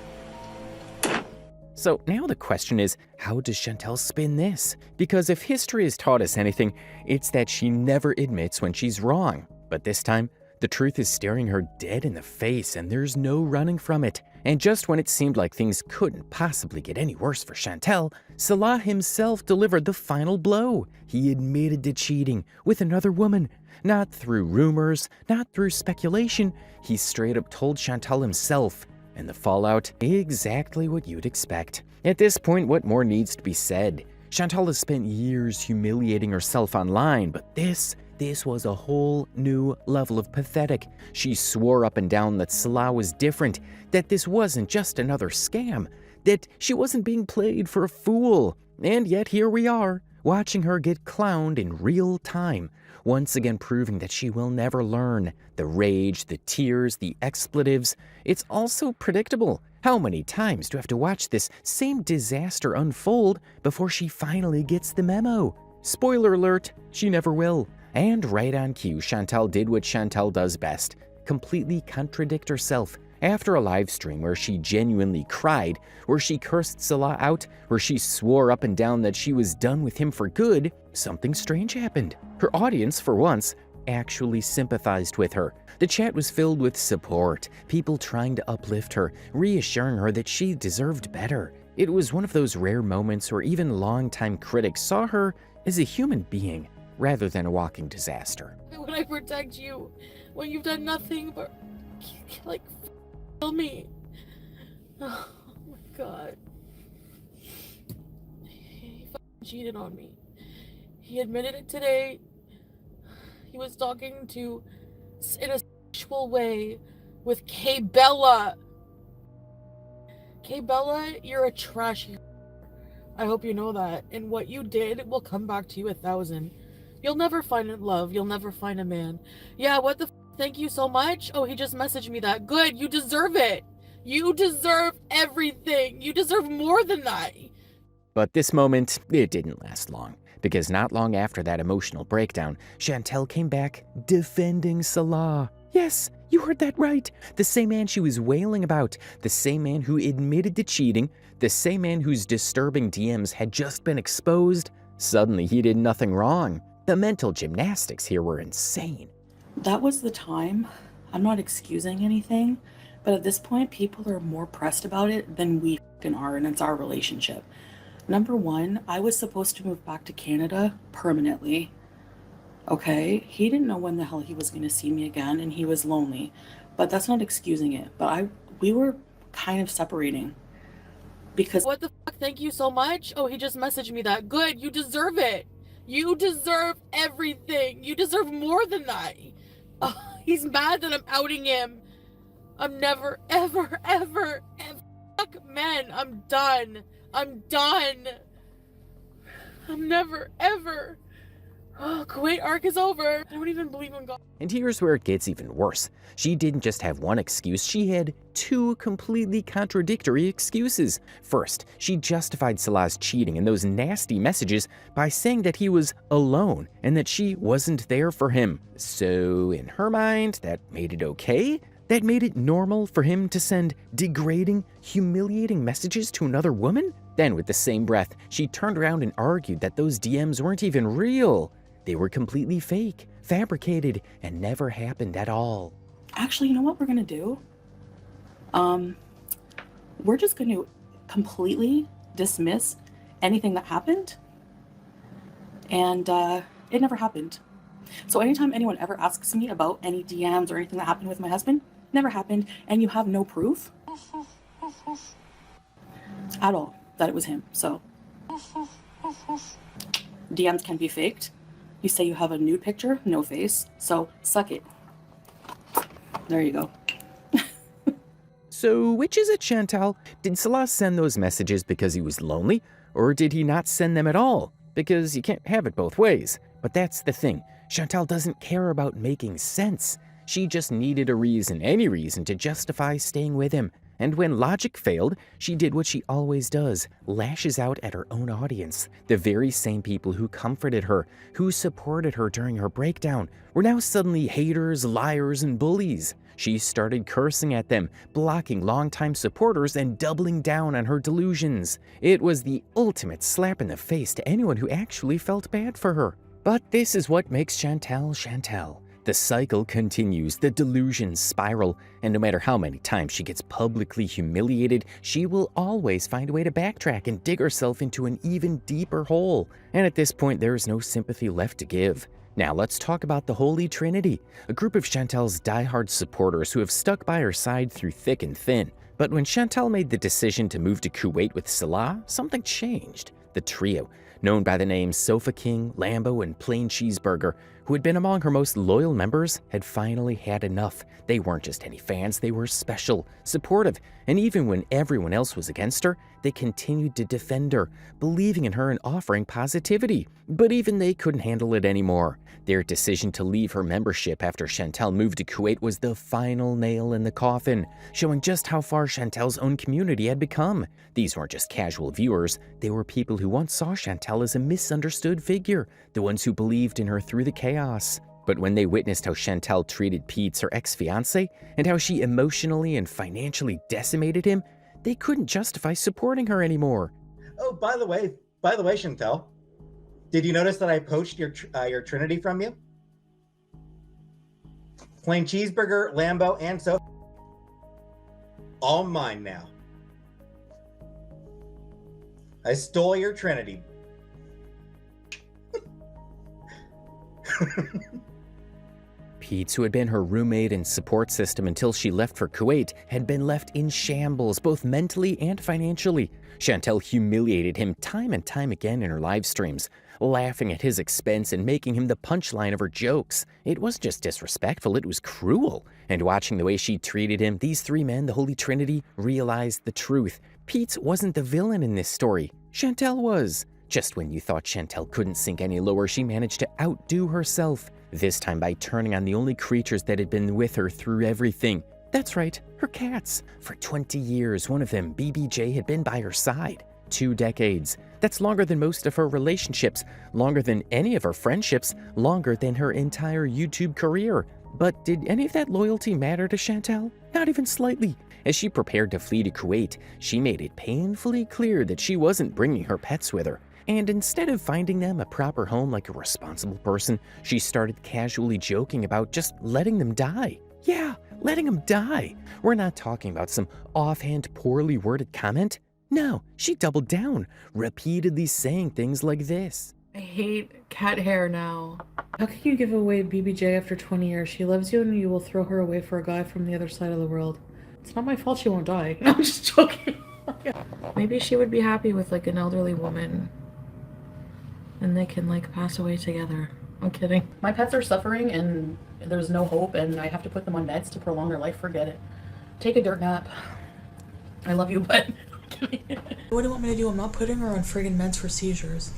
Speaker 1: So now the question is, how does Chantal spin this? Because if history has taught us anything, it's that she never admits when she's wrong. But this time, the truth is staring her dead in the face and there's no running from it. And just when it seemed like things couldn't possibly get any worse for Chantal, Salah himself delivered the final blow. He admitted to cheating with another woman. Not through rumors, not through speculation. He straight up told Chantal himself. And the fallout, exactly what you'd expect. At this point, what more needs to be said? Chantal has spent years humiliating herself online, but this was a whole new level of pathetic. She swore up and down that Salah was different, that this wasn't just another scam, that she wasn't being played for a fool. And yet here we are, watching her get clowned in real time, once again proving that she will never learn. The rage, the tears, the expletives, it's also predictable. How many times do you have to watch this same disaster unfold before she finally gets the memo? Spoiler alert, she never will. And right on cue, Chantal did what Chantal does best, completely contradict herself. After a live stream where she genuinely cried, where she cursed Salah out, where she swore up and down that she was done with him for good, something strange happened. Her audience, for once, actually sympathized with her. The chat was filled with support, people trying to uplift her, reassuring her that she deserved better. It was one of those rare moments where even longtime critics saw her as a human being, rather than a walking disaster.
Speaker 8: Why would I protect you when you've done nothing but, like, kill me? Oh my god. He fucking cheated on me. He admitted it today. He was talking in a sexual way with K Bella. Okay, Bella, you're a trash. I hope you know that. And what you did will come back to you 1,000. You'll never find love. You'll never find a man. Yeah, what the thank you so much. Oh, he just messaged me that. Good, you deserve it. You deserve everything. You deserve more than that.
Speaker 1: But this moment, it didn't last long, because not long after that emotional breakdown, Chantal came back defending Salah. Yes, you heard that right. The same man she was wailing about, the same man who admitted to cheating, the same man whose disturbing DMs had just been exposed. Suddenly, he did nothing wrong. The mental gymnastics here were insane.
Speaker 2: That was the time. I'm not excusing anything, but at this point, people are more pressed about it than we fucking are, and it's our relationship. Number one, I was supposed to move back to Canada permanently. Okay, he didn't know when the hell he was going to see me again, and he was lonely. But that's not excusing it. But we were kind of separating because.
Speaker 8: What the fuck? Thank you so much. Oh, he just messaged me that. Good, you deserve it. You deserve everything. You deserve more than that. Oh, he's mad that I'm outing him. I'm never, ever, ever, ever. Fuck men. I'm done. I'm done. I'm never, ever. Oh, Kuwait arc is over. I don't even believe in God.
Speaker 1: And here's where it gets even worse. She didn't just have one excuse, she had two completely contradictory excuses. First, she justified Salah's cheating and those nasty messages by saying that he was alone and that she wasn't there for him. So in her mind, that made it okay? That made it normal for him to send degrading, humiliating messages to another woman? Then with the same breath, she turned around and argued that those DMs weren't even real. They were completely fake, fabricated, and never happened at all.
Speaker 2: Actually, you know what we're going to do? We're just going to completely dismiss anything that happened. And it never happened. So anytime anyone ever asks me about any DMs or anything that happened with my husband, never happened, and you have no proof at all that it was him. So DMs can be faked. You say you have a nude picture, no face, so suck it. There you go.
Speaker 1: So which is it, Chantal? Did Salah send those messages because he was lonely, or did he not send them at all? Because you can't have it both ways. But that's the thing. Chantal doesn't care about making sense. She just needed a reason, any reason, to justify staying with him. And when logic failed, she did what she always does, lashes out at her own audience. The very same people who comforted her, who supported her during her breakdown, were now suddenly haters, liars, and bullies. She started cursing at them, blocking longtime supporters, and doubling down on her delusions. It was the ultimate slap in the face to anyone who actually felt bad for her. But this is what makes Chantal Chantal. The cycle continues, the delusions spiral, and no matter how many times she gets publicly humiliated, she will always find a way to backtrack and dig herself into an even deeper hole. And at this point, there is no sympathy left to give. Now let's talk about the Holy Trinity, a group of Chantal's diehard supporters who have stuck by her side through thick and thin. But when Chantal made the decision to move to Kuwait with Salah, something changed. The trio, known by the names Sofa King, Lambo, and Plain Cheeseburger, who had been among her most loyal members, had finally had enough. They weren't just any fans, they were special, supportive, and even when everyone else was against her, they continued to defend her, believing in her and offering positivity. But even they couldn't handle it anymore. Their decision to leave her membership after Chantal moved to Kuwait was the final nail in the coffin, showing just how far Chantal's own community had become. These weren't just casual viewers, they were people who once saw Chantal as a misunderstood figure, the ones who believed in her through the chaos. But when they witnessed how Chantal treated Pete's her ex-fiancé, and how she emotionally and financially decimated him, they couldn't justify supporting her anymore.
Speaker 13: Oh, by the way, Chantal, did you notice that I poached your Trinity from you? Plain Cheeseburger, Lambo, and so all mine now. I stole your Trinity.
Speaker 1: Pete, who had been her roommate and support system until she left for Kuwait, had been left in shambles both mentally and financially. Chantal humiliated him time and time again in her live streams, laughing at his expense and making him the punchline of her jokes. It wasn't just disrespectful, it was cruel. And watching the way she treated him, these three men, the Holy Trinity, realized the truth. Pete wasn't the villain in this story. Chantal was. Just when you thought Chantal couldn't sink any lower, she managed to outdo herself. This time by turning on the only creatures that had been with her through everything. That's right, her cats. For 20 years, one of them, BBJ, had been by her side. 2 decades. That's longer than most of her relationships, longer than any of her friendships, longer than her entire YouTube career. But did any of that loyalty matter to Chantal? Not even slightly. As she prepared to flee to Kuwait, she made it painfully clear that she wasn't bringing her pets with her. And instead of finding them a proper home like a responsible person, she started casually joking about just letting them die. Yeah, letting them die. We're not talking about some offhand, poorly worded comment. No, she doubled down, repeatedly saying things like this.
Speaker 8: I hate cat hair now. How can you give away BBJ after 20 years? She loves you and you will throw her away for a guy from the other side of the world. It's not my fault she won't die. No, I'm just joking. Maybe she would be happy with like an elderly woman and they can like pass away together. I'm kidding. My pets are suffering and there's no hope and I have to put them on meds to prolong their life. Forget it. Take a dirt nap. I love you, but what do you want me to do? I'm not putting her on friggin' meds for seizures.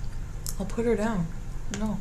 Speaker 8: I'll put her down. No.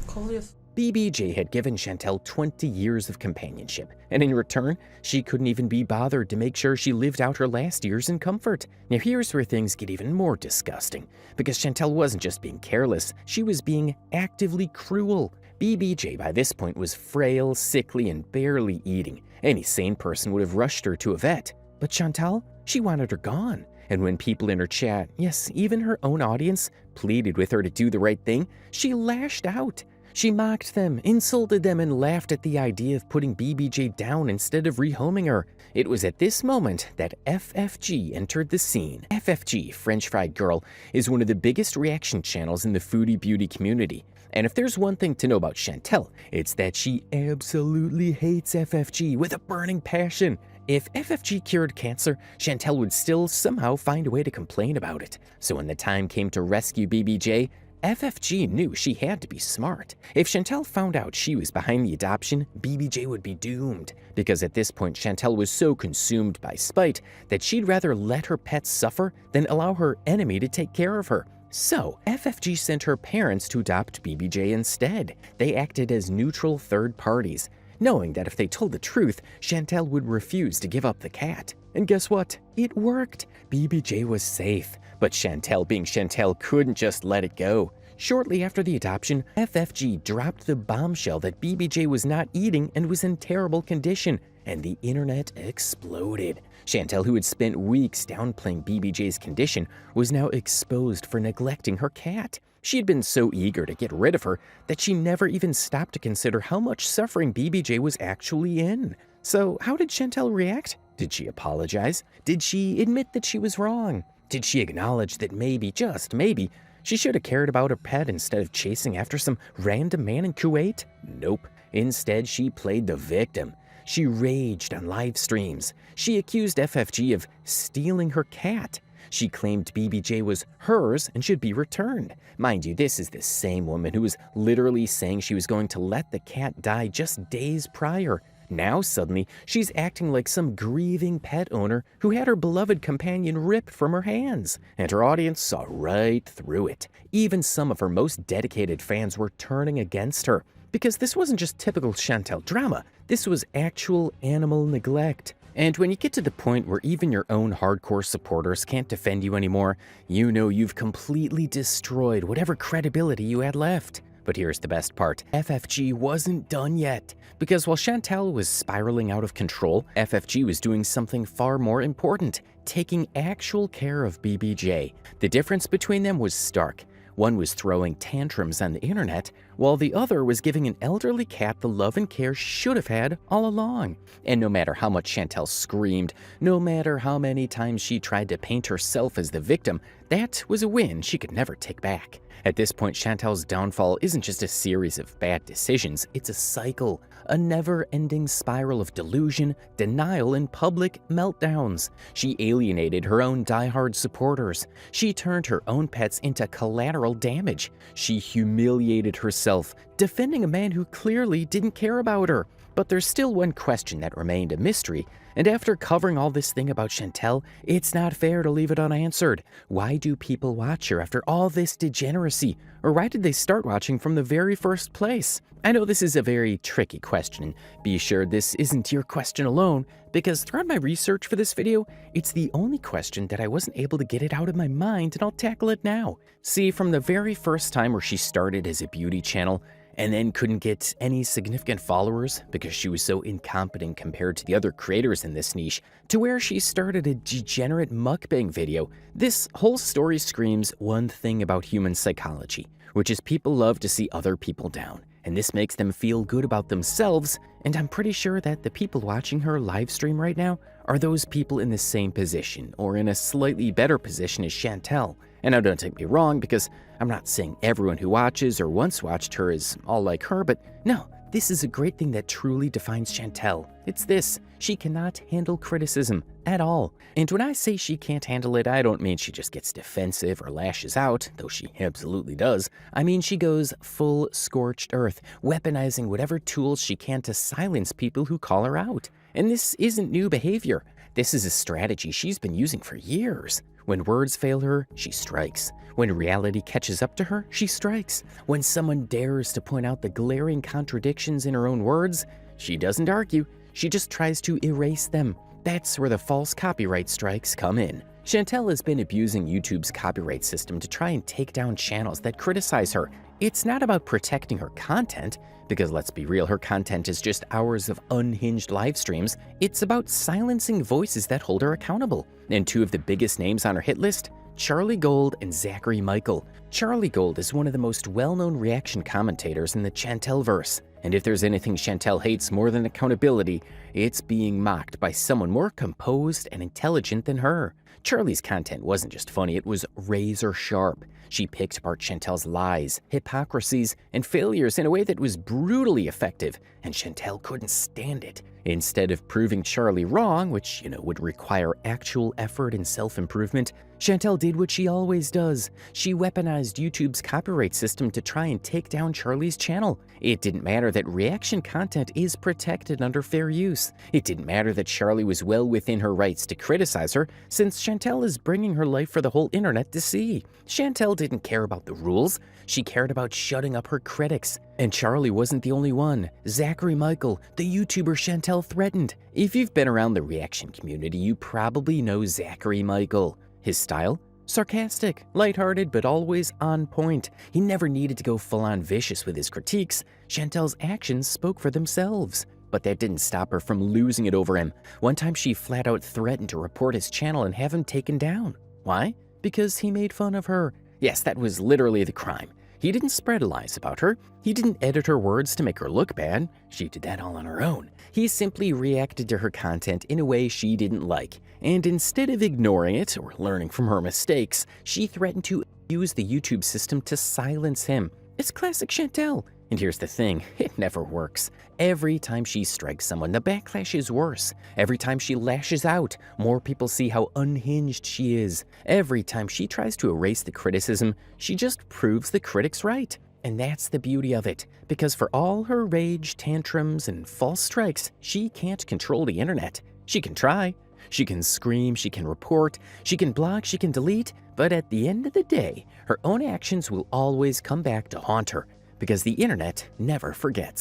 Speaker 8: Call you.
Speaker 1: BBJ had given Chantal 20 years of companionship, and in return, she couldn't even be bothered to make sure she lived out her last years in comfort. Now here's where things get even more disgusting, because Chantal wasn't just being careless, she was being actively cruel. BBJ by this point was frail, sickly, and barely eating. Any sane person would have rushed her to a vet. But Chantal, she wanted her gone. And when people in her chat, yes, even her own audience, pleaded with her to do the right thing, she lashed out. She mocked them, insulted them, and laughed at the idea of putting BBJ down instead of rehoming her. It was at this moment that FFG entered the scene. FFG, French Fried Girl, is one of the biggest reaction channels in the Foodie Beauty community. And if there's one thing to know about Chantal, it's that she absolutely hates FFG with a burning passion. If FFG cured cancer, Chantal would still somehow find a way to complain about it. So when the time came to rescue BBJ, FFG knew she had to be smart. If Chantal found out she was behind the adoption, BBJ would be doomed. Because at this point, Chantal was so consumed by spite that she'd rather let her pets suffer than allow her enemy to take care of her. So, FFG sent her parents to adopt BBJ instead. They acted as neutral third parties, knowing that if they told the truth, Chantal would refuse to give up the cat. And guess what? It worked. BBJ was safe. But Chantal, being Chantal, couldn't just let it go. Shortly after the adoption, FFG dropped the bombshell that BBJ was not eating and was in terrible condition, and the internet exploded. Chantal, who had spent weeks downplaying BBJ's condition, was now exposed for neglecting her cat. She had been so eager to get rid of her that she never even stopped to consider how much suffering BBJ was actually in. So how did Chantal react? Did she apologize? Did she admit that she was wrong? Did she acknowledge that maybe, just maybe, she should have cared about her pet instead of chasing after some random man in Kuwait? Nope. Instead, she played the victim. She raged on live streams. She accused FFG of stealing her cat. She claimed BBJ was hers and should be returned. Mind you, this is the same woman who was literally saying she was going to let the cat die just days prior. Now suddenly, she's acting like some grieving pet owner who had her beloved companion ripped from her hands. And her audience saw right through it. Even some of her most dedicated fans were turning against her. Because this wasn't just typical Chantal drama, this was actual animal neglect. And when you get to the point where even your own hardcore supporters can't defend you anymore, you know you've completely destroyed whatever credibility you had left. But here's the best part. FFG wasn't done yet. Because while Chantal was spiraling out of control, FFG was doing something far more important, taking actual care of BBJ. The difference between them was stark. One was throwing tantrums on the internet, while the other was giving an elderly cat the love and care she should have had all along. And no matter how much Chantal screamed, no matter how many times she tried to paint herself as the victim, that was a win she could never take back. At this point, Chantal's downfall isn't just a series of bad decisions, it's a cycle, a never-ending spiral of delusion, denial, and public meltdowns. She alienated her own diehard supporters. She turned her own pets into collateral damage. She humiliated herself, defending a man who clearly didn't care about her. But there's still one question that remained a mystery, and after covering all this thing about Chantal, it's not fair to leave it unanswered. Why do people watch her after all this degeneracy? Or why did they start watching from the very first place? I know this is a very tricky question, and be sure this isn't your question alone, because throughout my research for this video, it's the only question that I wasn't able to get it out of my mind, and I'll tackle it now. See, from the very first time where she started as a beauty channel, and then couldn't get any significant followers because she was so incompetent compared to the other creators in this niche, to where she started a degenerate mukbang video, this whole story screams one thing about human psychology, which is people love to see other people down, and this makes them feel good about themselves, and I'm pretty sure that the people watching her live stream right now are those people in the same position, or in a slightly better position as Chantal. And now don't take me wrong, because I'm not saying everyone who watches or once watched her is all like her, but no, this is a great thing that truly defines Chantal. It's this: she cannot handle criticism at all. And when I say she can't handle it, I don't mean she just gets defensive or lashes out, though she absolutely does. I mean she goes full scorched earth, weaponizing whatever tools she can to silence people who call her out. And this isn't new behavior. This is a strategy she's been using for years. When words fail her, she strikes. When reality catches up to her, she strikes. When someone dares to point out the glaring contradictions in her own words, she doesn't argue, she just tries to erase them. That's where the false copyright strikes come in. Chantal has been abusing YouTube's copyright system to try and take down channels that criticize her. It's not about protecting her content, because let's be real, her content is just hours of unhinged live streams. It's about silencing voices that hold her accountable. And two of the biggest names on her hit list, Charlie Gold and Zachary Michael. Charlie Gold is one of the most well-known reaction commentators in the Chantalverse. And if there's anything Chantal hates more than accountability, it's being mocked by someone more composed and intelligent than her. Charlie's content wasn't just funny, it was razor sharp. She picked apart Chantal's lies, hypocrisies, and failures in a way that was brutally effective, and Chantal couldn't stand it. Instead of proving Charlie wrong, which, would require actual effort and self-improvement, Chantal did what she always does. She weaponized YouTube's copyright system to try and take down Charlie's channel. It didn't matter that reaction content is protected under fair use. It didn't matter that Charlie was well within her rights to criticize her, since Chantal is bringing her life for the whole internet to see. Chantal didn't care about the rules. She cared about shutting up her critics. And Charlie wasn't the only one. Zachary Michael, the YouTuber Chantal threatened. If you've been around the reaction community, you probably know Zachary Michael. His style? Sarcastic, lighthearted, but always on point. He never needed to go full-on vicious with his critiques. Chantal's actions spoke for themselves. But that didn't stop her from losing it over him. One time she flat out threatened to report his channel and have him taken down. Why? Because he made fun of her. Yes, that was literally the crime. He didn't spread lies about her. He didn't edit her words to make her look bad. She did that all on her own. He simply reacted to her content in a way she didn't like. And instead of ignoring it or learning from her mistakes, she threatened to use the YouTube system to silence him. It's classic Chantal. And here's the thing, it never works. Every time she strikes someone, the backlash is worse. Every time she lashes out, more people see how unhinged she is. Every time she tries to erase the criticism, she just proves the critics right. And that's the beauty of it, because for all her rage, tantrums, and false strikes, she can't control the internet. She can try. She can scream, she can report, she can block, she can delete, but at the end of the day, her own actions will always come back to haunt her, because the internet never forgets.